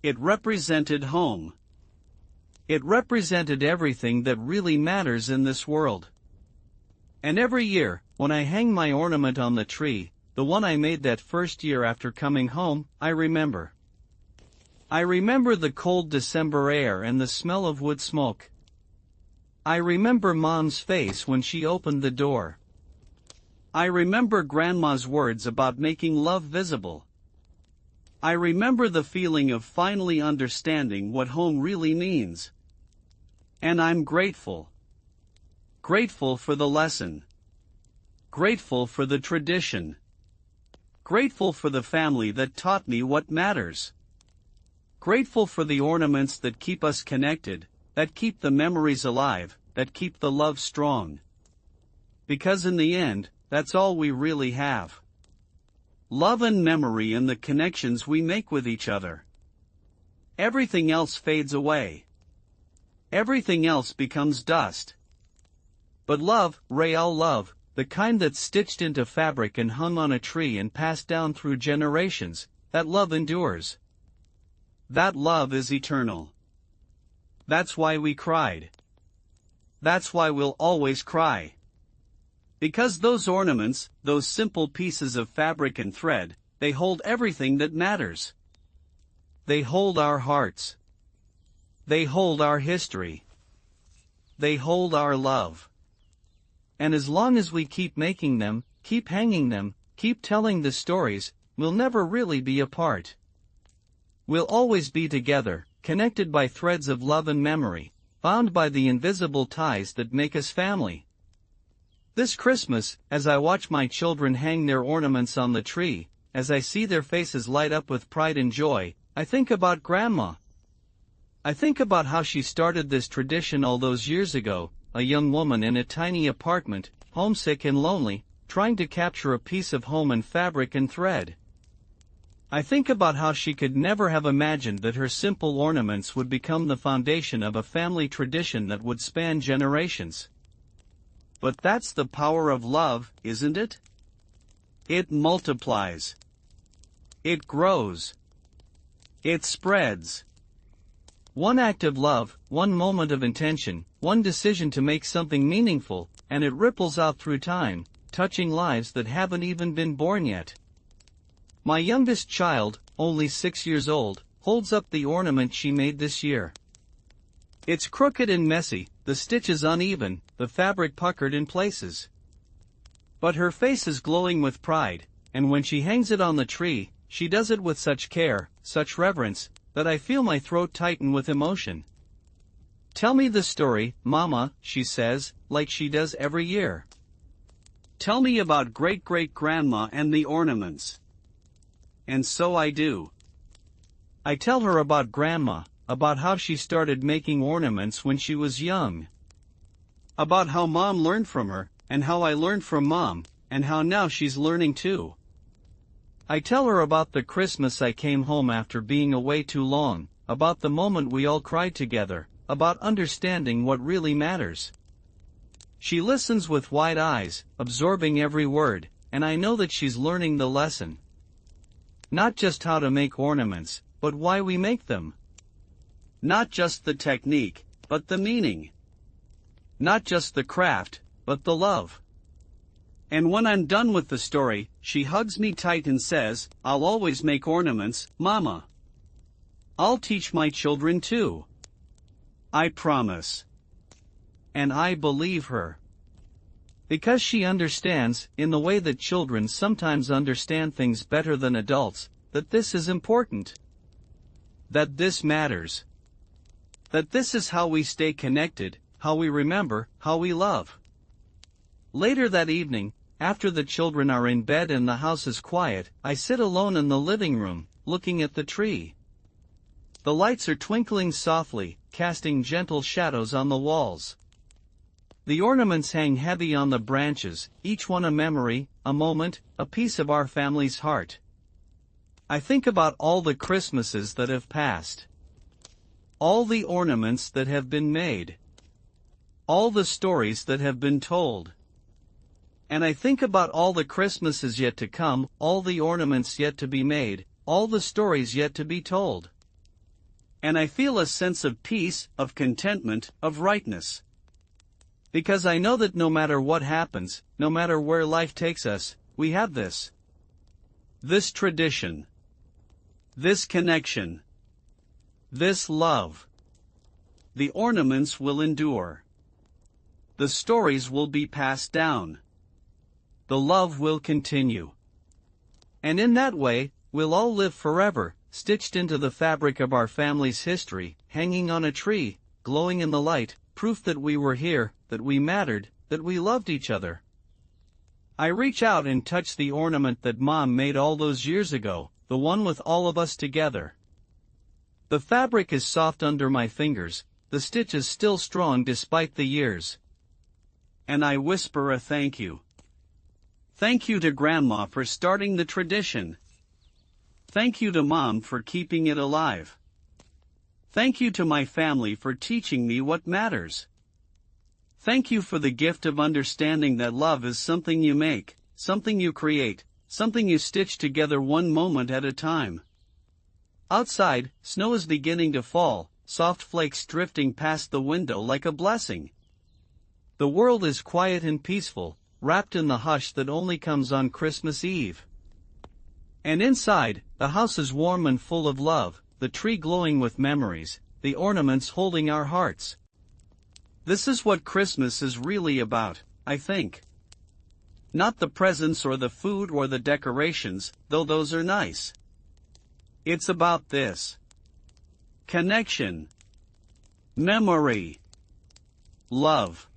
It represented home. It represented everything that really matters in this world. And every year, when I hang my ornament on the tree, the one I made that first year after coming home, I remember. I remember the cold December air and the smell of wood smoke. I remember Mom's face when she opened the door. I remember Grandma's words about making love visible. I remember the feeling of finally understanding what home really means. And I'm grateful. Grateful for the lesson. Grateful for the tradition. Grateful for the family that taught me what matters. Grateful for the ornaments that keep us connected, that keep the memories alive, that keep the love strong. Because in the end, that's all we really have. Love and memory and the connections we make with each other. Everything else fades away. Everything else becomes dust. But love, real love, the kind that's stitched into fabric and hung on a tree and passed down through generations, that love endures. That love is eternal. That's why we cried. That's why we'll always cry. Because those ornaments, those simple pieces of fabric and thread, they hold everything that matters. They hold our hearts. They hold our history. They hold our love. And as long as we keep making them, keep hanging them, keep telling the stories, we'll never really be apart. We'll always be together, connected by threads of love and memory, bound by the invisible ties that make us family. This Christmas, as I watch my children hang their ornaments on the tree, as I see their faces light up with pride and joy, I think about Grandma. I think about how she started this tradition all those years ago, a young woman in a tiny apartment, homesick and lonely, trying to capture a piece of home in fabric and thread. I think about how she could never have imagined that her simple ornaments would become the foundation of a family tradition that would span generations. But that's the power of love, isn't it? It multiplies. It grows. It spreads. One act of love, one moment of intention, one decision to make something meaningful, and it ripples out through time, touching lives that haven't even been born yet. My youngest child, only 6 years old, holds up the ornament she made this year. It's crooked and messy, the stitches uneven, the fabric puckered in places. But her face is glowing with pride, and when she hangs it on the tree, she does it with such care, such reverence, that I feel my throat tighten with emotion. "Tell me the story, Mama," she says, like she does every year. "Tell me about great-great-grandma and the ornaments." And so I do. I tell her about Grandma, about how she started making ornaments when she was young. About how Mom learned from her, and how I learned from Mom, and how now she's learning too. I tell her about the Christmas I came home after being away too long, about the moment we all cried together, about understanding what really matters. She listens with wide eyes, absorbing every word, and I know that she's learning the lesson. Not just how to make ornaments, but why we make them. Not just the technique, but the meaning. Not just the craft, but the love. And when I'm done with the story, she hugs me tight and says, "I'll always make ornaments, Mama. I'll teach my children too. I promise." And I believe her. Because she understands, in the way that children sometimes understand things better than adults, that this is important. That this matters. That this is how we stay connected, how we remember, how we love. Later that evening, after the children are in bed and the house is quiet, I sit alone in the living room, looking at the tree. The lights are twinkling softly, casting gentle shadows on the walls. The ornaments hang heavy on the branches, each one a memory, a moment, a piece of our family's heart. I think about all the Christmases that have passed. All the ornaments that have been made. All the stories that have been told. And I think about all the Christmases yet to come, all the ornaments yet to be made, all the stories yet to be told. And I feel a sense of peace, of contentment, of rightness. Because I know that no matter what happens, no matter where life takes us, we have this. This tradition. This connection. This love. The ornaments will endure. The stories will be passed down. The love will continue. And in that way, we'll all live forever, stitched into the fabric of our family's history, hanging on a tree, glowing in the light, proof that we were here, that we mattered, that we loved each other. I reach out and touch the ornament that Mom made all those years ago, the one with all of us together. The fabric is soft under my fingers, the stitch is still strong despite the years. And I whisper a thank you. Thank you to Grandma for starting the tradition. Thank you to Mom for keeping it alive. Thank you to my family for teaching me what matters. Thank you for the gift of understanding that love is something you make, something you create, something you stitch together one moment at a time. Outside, snow is beginning to fall, soft flakes drifting past the window like a blessing. The world is quiet and peaceful, wrapped in the hush that only comes on Christmas Eve. And inside, the house is warm and full of love, the tree glowing with memories, the ornaments holding our hearts. This is what Christmas is really about, I think. Not the presents or the food or the decorations, though those are nice. It's about this: connection, memory, love.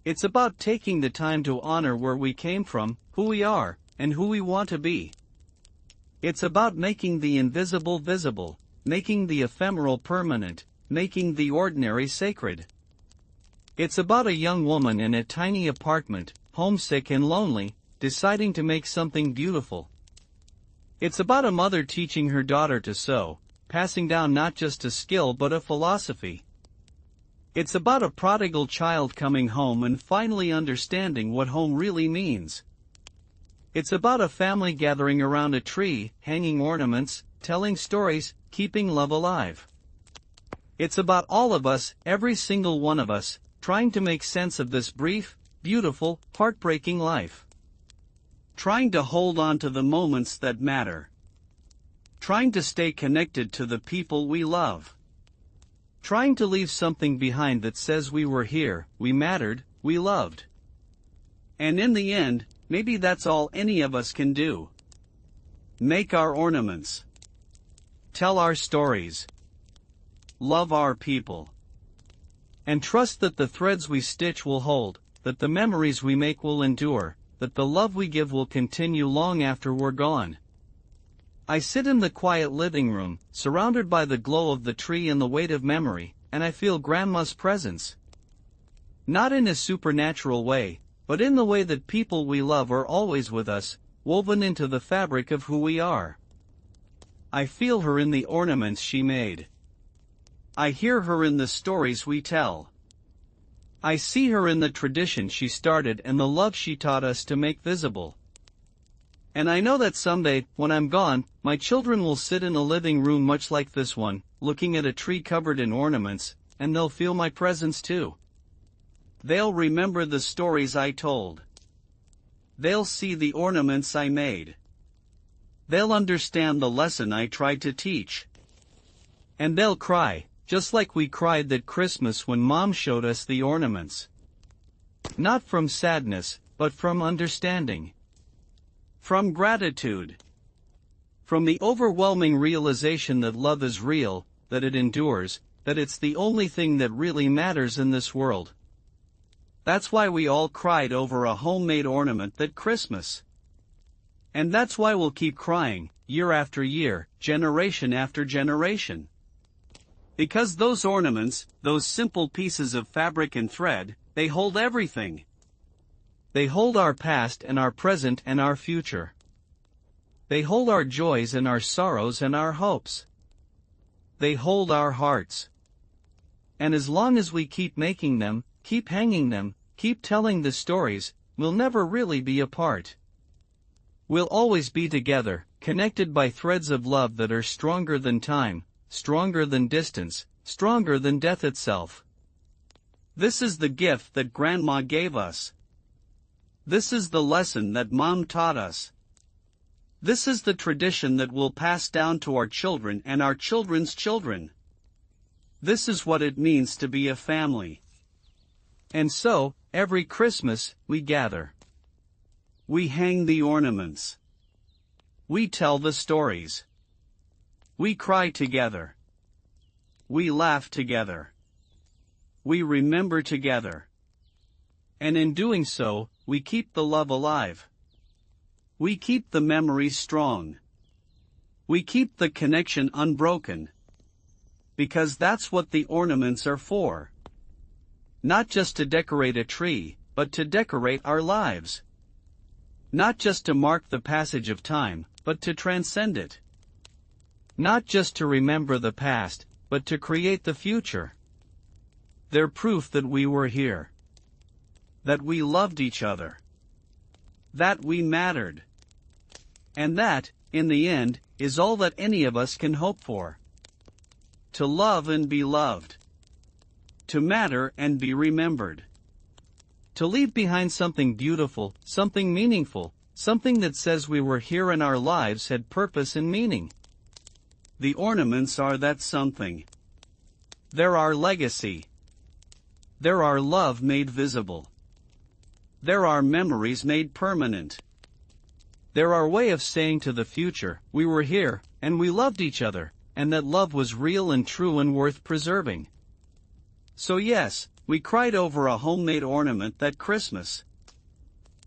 It's about taking the time to honor where we came from, who we are, and who we want to be. It's about making the invisible visible, making the ephemeral permanent, making the ordinary sacred. It's about a young woman in a tiny apartment, homesick and lonely, deciding to make something beautiful. It's about a mother teaching her daughter to sew, passing down not just a skill but a philosophy. It's about a prodigal child coming home and finally understanding what home really means. It's about a family gathering around a tree, hanging ornaments, telling stories, keeping love alive. It's about all of us, every single one of us, trying to make sense of this brief, beautiful, heartbreaking life. Trying to hold on to the moments that matter. Trying to stay connected to the people we love. Trying to leave something behind that says we were here, we mattered, we loved. And in the end, maybe that's all any of us can do. Make our ornaments. Tell our stories. Love our people. And trust that the threads we stitch will hold, that the memories we make will endure, that the love we give will continue long after we're gone. I sit in the quiet living room, surrounded by the glow of the tree and the weight of memory, and I feel Grandma's presence. Not in a supernatural way, but in the way that people we love are always with us, woven into the fabric of who we are. I feel her in the ornaments she made. I hear her in the stories we tell. I see her in the tradition she started and the love she taught us to make visible. And I know that someday, when I'm gone, my children will sit in a living room much like this one, looking at a tree covered in ornaments, and they'll feel my presence too. They'll remember the stories I told. They'll see the ornaments I made. They'll understand the lesson I tried to teach. And they'll cry, just like we cried that Christmas when Mom showed us the ornaments. Not from sadness, but from understanding. From gratitude. From the overwhelming realization that love is real, that it endures, that it's the only thing that really matters in this world. That's why we all cried over a homemade ornament that Christmas. And that's why we'll keep crying, year after year, generation after generation. Because those ornaments, those simple pieces of fabric and thread, they hold everything. They hold our past and our present and our future. They hold our joys and our sorrows and our hopes. They hold our hearts. And as long as we keep making them, keep hanging them, keep telling the stories, we'll never really be apart. We'll always be together, connected by threads of love that are stronger than time, stronger than distance, stronger than death itself. This is the gift that Grandma gave us. This is the lesson that Mom taught us. This is the tradition that we'll pass down to our children and our children's children. This is what it means to be a family. And so, every Christmas, we gather. We hang the ornaments. We tell the stories. We cry together. We laugh together. We remember together. And in doing so, we keep the love alive. We keep the memories strong. We keep the connection unbroken. Because that's what the ornaments are for. Not just to decorate a tree, but to decorate our lives. Not just to mark the passage of time, but to transcend it. Not just to remember the past, but to create the future. They're proof that we were here. That we loved each other. That we mattered. And that, in the end, is all that any of us can hope for. To love and be loved. To matter and be remembered. To leave behind something beautiful, something meaningful, something that says we were here and our lives had purpose and meaning. The ornaments are that something. They're our legacy. They're our love made visible. They're our memories made permanent. They're our way of saying to the future, we were here, and we loved each other, and that love was real and true and worth preserving. So yes, we cried over a homemade ornament that Christmas.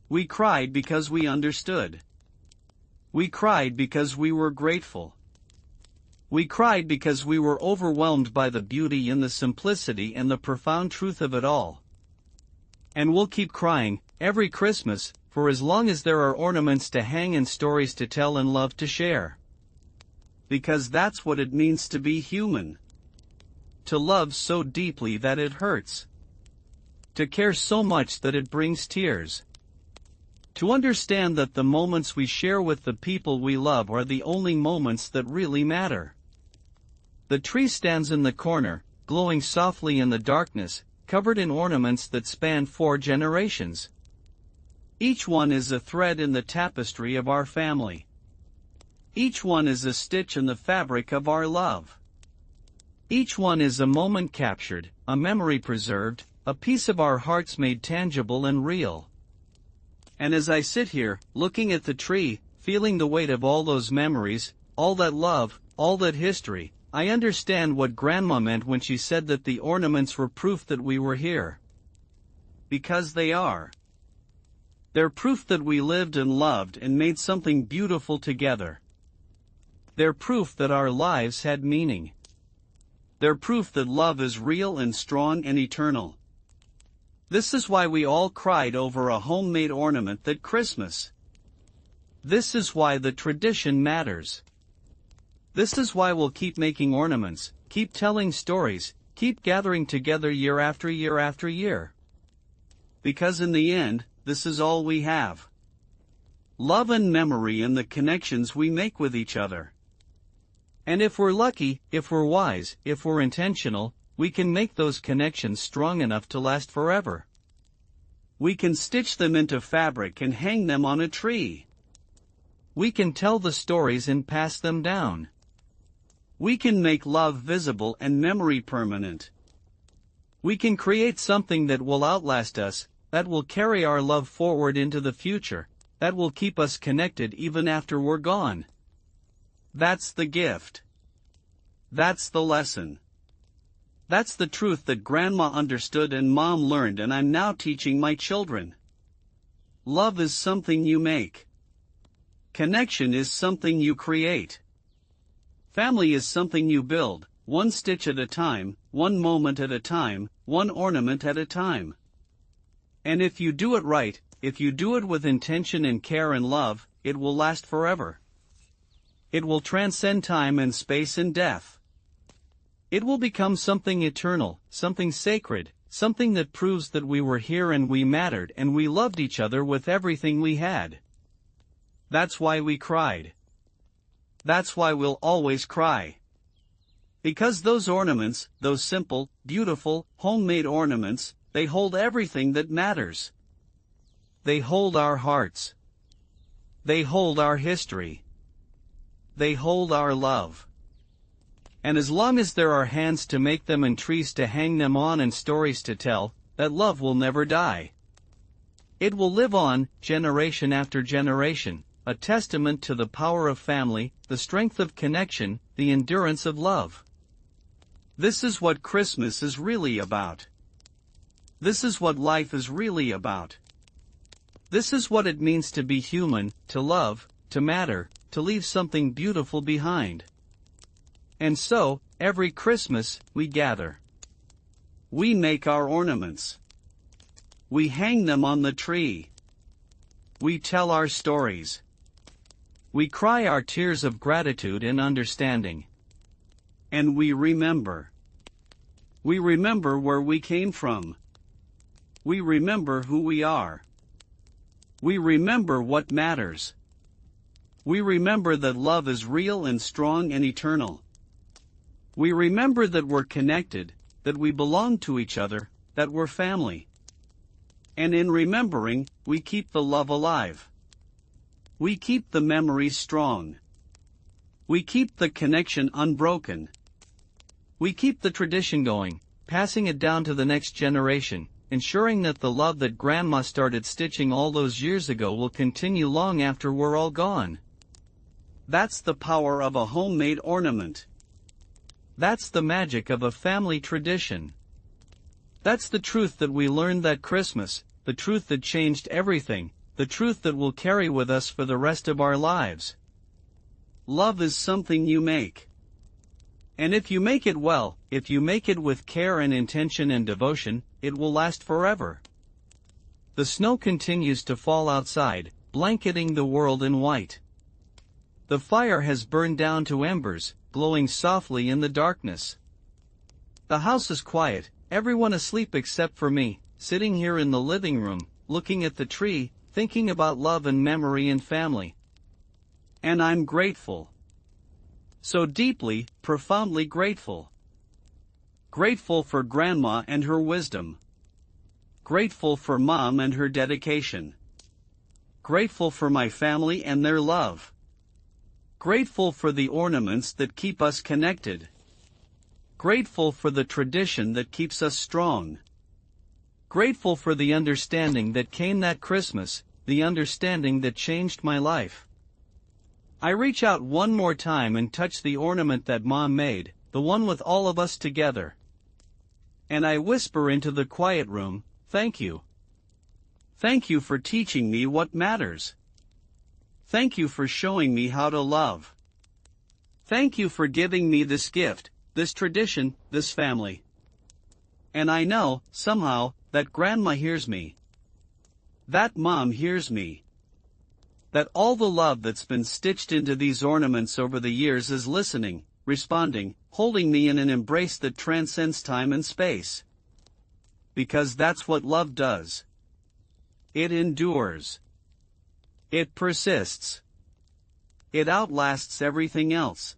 We cried because we understood. We cried because we were grateful. We cried because we were overwhelmed by the beauty and the simplicity and the profound truth of it all. And we'll keep crying, every Christmas, for as long as there are ornaments to hang and stories to tell and love to share. Because that's what it means to be human. To love so deeply that it hurts. To care so much that it brings tears. To understand that the moments we share with the people we love are the only moments that really matter. The tree stands in the corner, glowing softly in the darkness, covered in ornaments that span 4 generations. Each one is a thread in the tapestry of our family. Each one is a stitch in the fabric of our love. Each one is a moment captured, a memory preserved, a piece of our hearts made tangible and real. And as I sit here, looking at the tree, feeling the weight of all those memories, all that love, all that history, I understand what Grandma meant when she said that the ornaments were proof that we were here. Because they are. They're proof that we lived and loved and made something beautiful together. They're proof that our lives had meaning. They're proof that love is real and strong and eternal. This is why we all cried over a homemade ornament that Christmas. This is why the tradition matters. This is why we'll keep making ornaments, keep telling stories, keep gathering together year after year after year. Because in the end, this is all we have. Love and memory and the connections we make with each other. And if we're lucky, if we're wise, if we're intentional, we can make those connections strong enough to last forever. We can stitch them into fabric and hang them on a tree. We can tell the stories and pass them down. We can make love visible and memory permanent. We can create something that will outlast us, that will carry our love forward into the future, that will keep us connected even after we're gone. That's the gift. That's the lesson. That's the truth that Grandma understood and Mom learned, and I'm now teaching my children. Love is something you make. Connection is something you create. Family is something you build, one stitch at a time, one moment at a time, one ornament at a time. And if you do it right, if you do it with intention and care and love, it will last forever. It will transcend time and space and death. It will become something eternal, something sacred, something that proves that we were here and we mattered and we loved each other with everything we had. That's why we cried. That's why we'll always cry. Because those ornaments, those simple, beautiful, homemade ornaments, they hold everything that matters. They hold our hearts. They hold our history. They hold our love. And as long as there are hands to make them and trees to hang them on and stories to tell, that love will never die. It will live on, generation after generation, a testament to the power of family, the strength of connection, the endurance of love. This is what Christmas is really about. This is what life is really about. This is what it means to be human, to love, to matter, to leave something beautiful behind. And so, every Christmas, we gather. We make our ornaments. We hang them on the tree. We tell our stories. We cry our tears of gratitude and understanding. And we remember. We remember where we came from. We remember who we are. We remember what matters. We remember that love is real and strong and eternal. We remember that we're connected, that we belong to each other, that we're family. And in remembering, we keep the love alive. We keep the memories strong. We keep the connection unbroken. We keep the tradition going, passing it down to the next generation, ensuring that the love that Grandma started stitching all those years ago will continue long after we're all gone. That's the power of a homemade ornament. That's the magic of a family tradition. That's the truth that we learned that Christmas, the truth that changed everything, the truth that will carry with us for the rest of our lives. Love is something you make. And if you make it well, if you make it with care and intention and devotion, it will last forever. The snow continues to fall outside, blanketing the world in white. The fire has burned down to embers, glowing softly in the darkness. The house is quiet, everyone asleep except for me, sitting here in the living room, looking at the tree, thinking about love and memory and family. And I'm grateful. So deeply, profoundly grateful. Grateful for Grandma and her wisdom. Grateful for Mom and her dedication. Grateful for my family and their love. Grateful for the ornaments that keep us connected. Grateful for the tradition that keeps us strong. Grateful for the understanding that came that Christmas, the understanding that changed my life. I reach out one more time and touch the ornament that Mom made, the one with all of us together. And I whisper into the quiet room, thank you. Thank you for teaching me what matters. Thank you for showing me how to love. Thank you for giving me this gift, this tradition, this family. And I know, somehow, that Grandma hears me. That Mom hears me. That all the love that's been stitched into these ornaments over the years is listening, responding, holding me in an embrace that transcends time and space. Because that's what love does. It endures. It persists. It outlasts everything else.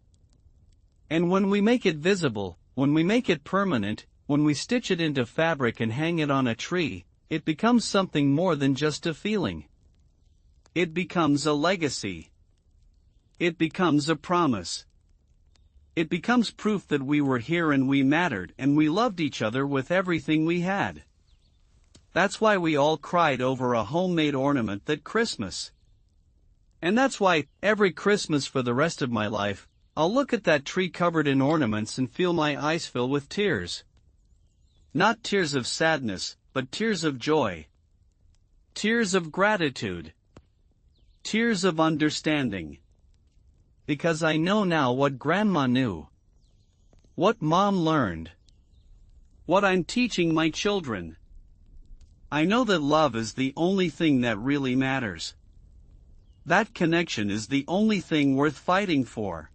And when we make it visible, when we make it permanent, when we stitch it into fabric and hang it on a tree, it becomes something more than just a feeling. It becomes a legacy. It becomes a promise. It becomes proof that we were here and we mattered and we loved each other with everything we had. That's why we all cried over a homemade ornament that Christmas. And that's why, every Christmas for the rest of my life, I'll look at that tree covered in ornaments and feel my eyes fill with tears. Not tears of sadness, but tears of joy. Tears of gratitude. Tears of understanding. Because I know now what Grandma knew. What Mom learned. What I'm teaching my children. I know that love is the only thing that really matters. That connection is the only thing worth fighting for.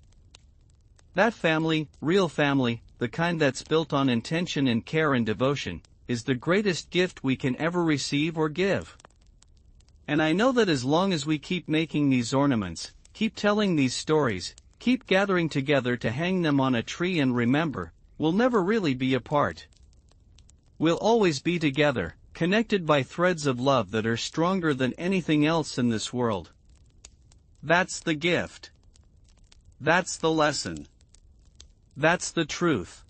That family, real family, the kind that's built on intention and care and devotion, is the greatest gift we can ever receive or give. And I know that as long as we keep making these ornaments, keep telling these stories, keep gathering together to hang them on a tree and remember, we'll never really be apart. We'll always be together, connected by threads of love that are stronger than anything else in this world. That's the gift. That's the lesson. That's the truth.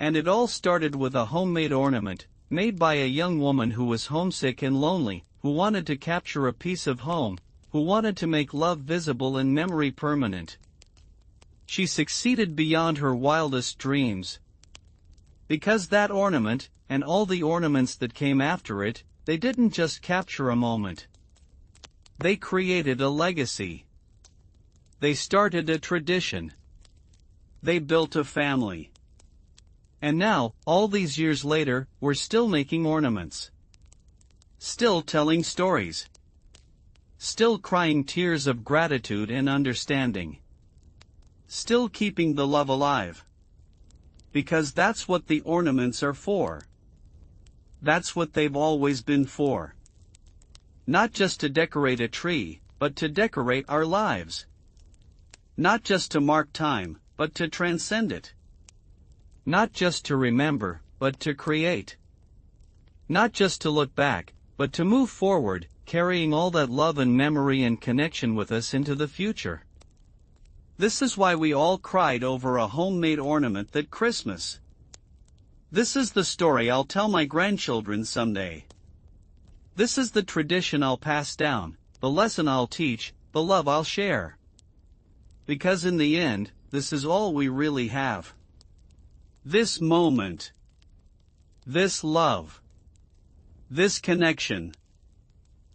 And it all started with a homemade ornament, made by a young woman who was homesick and lonely, who wanted to capture a piece of home, who wanted to make love visible and memory permanent. She succeeded beyond her wildest dreams. Because that ornament, and all the ornaments that came after it, they didn't just capture a moment. They created a legacy. They started a tradition. They built a family. And now, all these years later, we're still making ornaments. Still telling stories. Still crying tears of gratitude and understanding. Still keeping the love alive. Because that's what the ornaments are for. That's what they've always been for. Not just to decorate a tree, but to decorate our lives. Not just to mark time, but to transcend it. Not just to remember, but to create. Not just to look back, but to move forward, carrying all that love and memory and connection with us into the future. This is why we all cried over a homemade ornament that Christmas. This is the story I'll tell my grandchildren someday. This is the tradition I'll pass down, the lesson I'll teach, the love I'll share. Because in the end, this is all we really have. This moment. This love. This connection.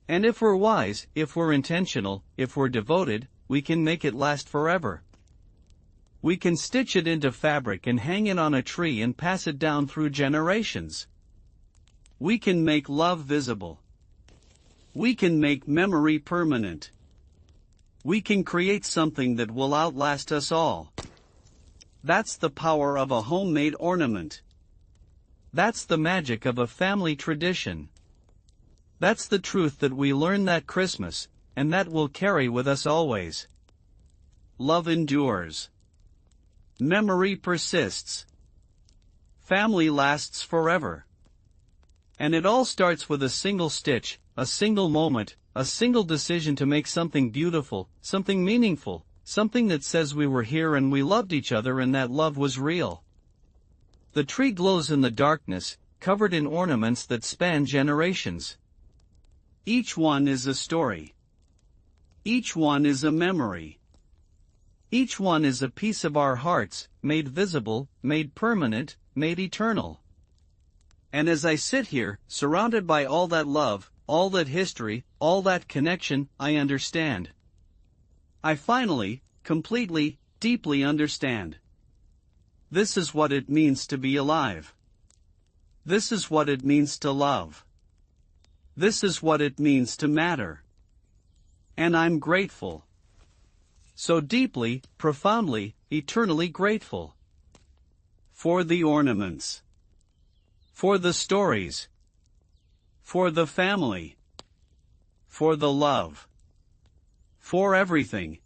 And if we're wise, if we're intentional, if we're devoted, we can make it last forever. We can stitch it into fabric and hang it on a tree and pass it down through generations. We can make love visible. We can make memory permanent. We can create something that will outlast us all. That's the power of a homemade ornament. That's the magic of a family tradition. That's the truth that we learn that Christmas, and that we'll carry with us always. Love endures. Memory persists. Family lasts forever. And it all starts with a single stitch, a single moment, a single decision to make something beautiful, something meaningful, something that says we were here and we loved each other and that love was real. The tree glows in the darkness, covered in ornaments that span generations. Each one is a story. Each one is a memory. Each one is a piece of our hearts, made visible, made permanent, made eternal. And as I sit here, surrounded by all that love, all that history, all that connection, I understand. I finally, completely, deeply understand. This is what it means to be alive. This is what it means to love. This is what it means to matter. And I'm grateful. So deeply, profoundly, eternally grateful. For the ornaments. For the stories. For the family. For the love. For everything.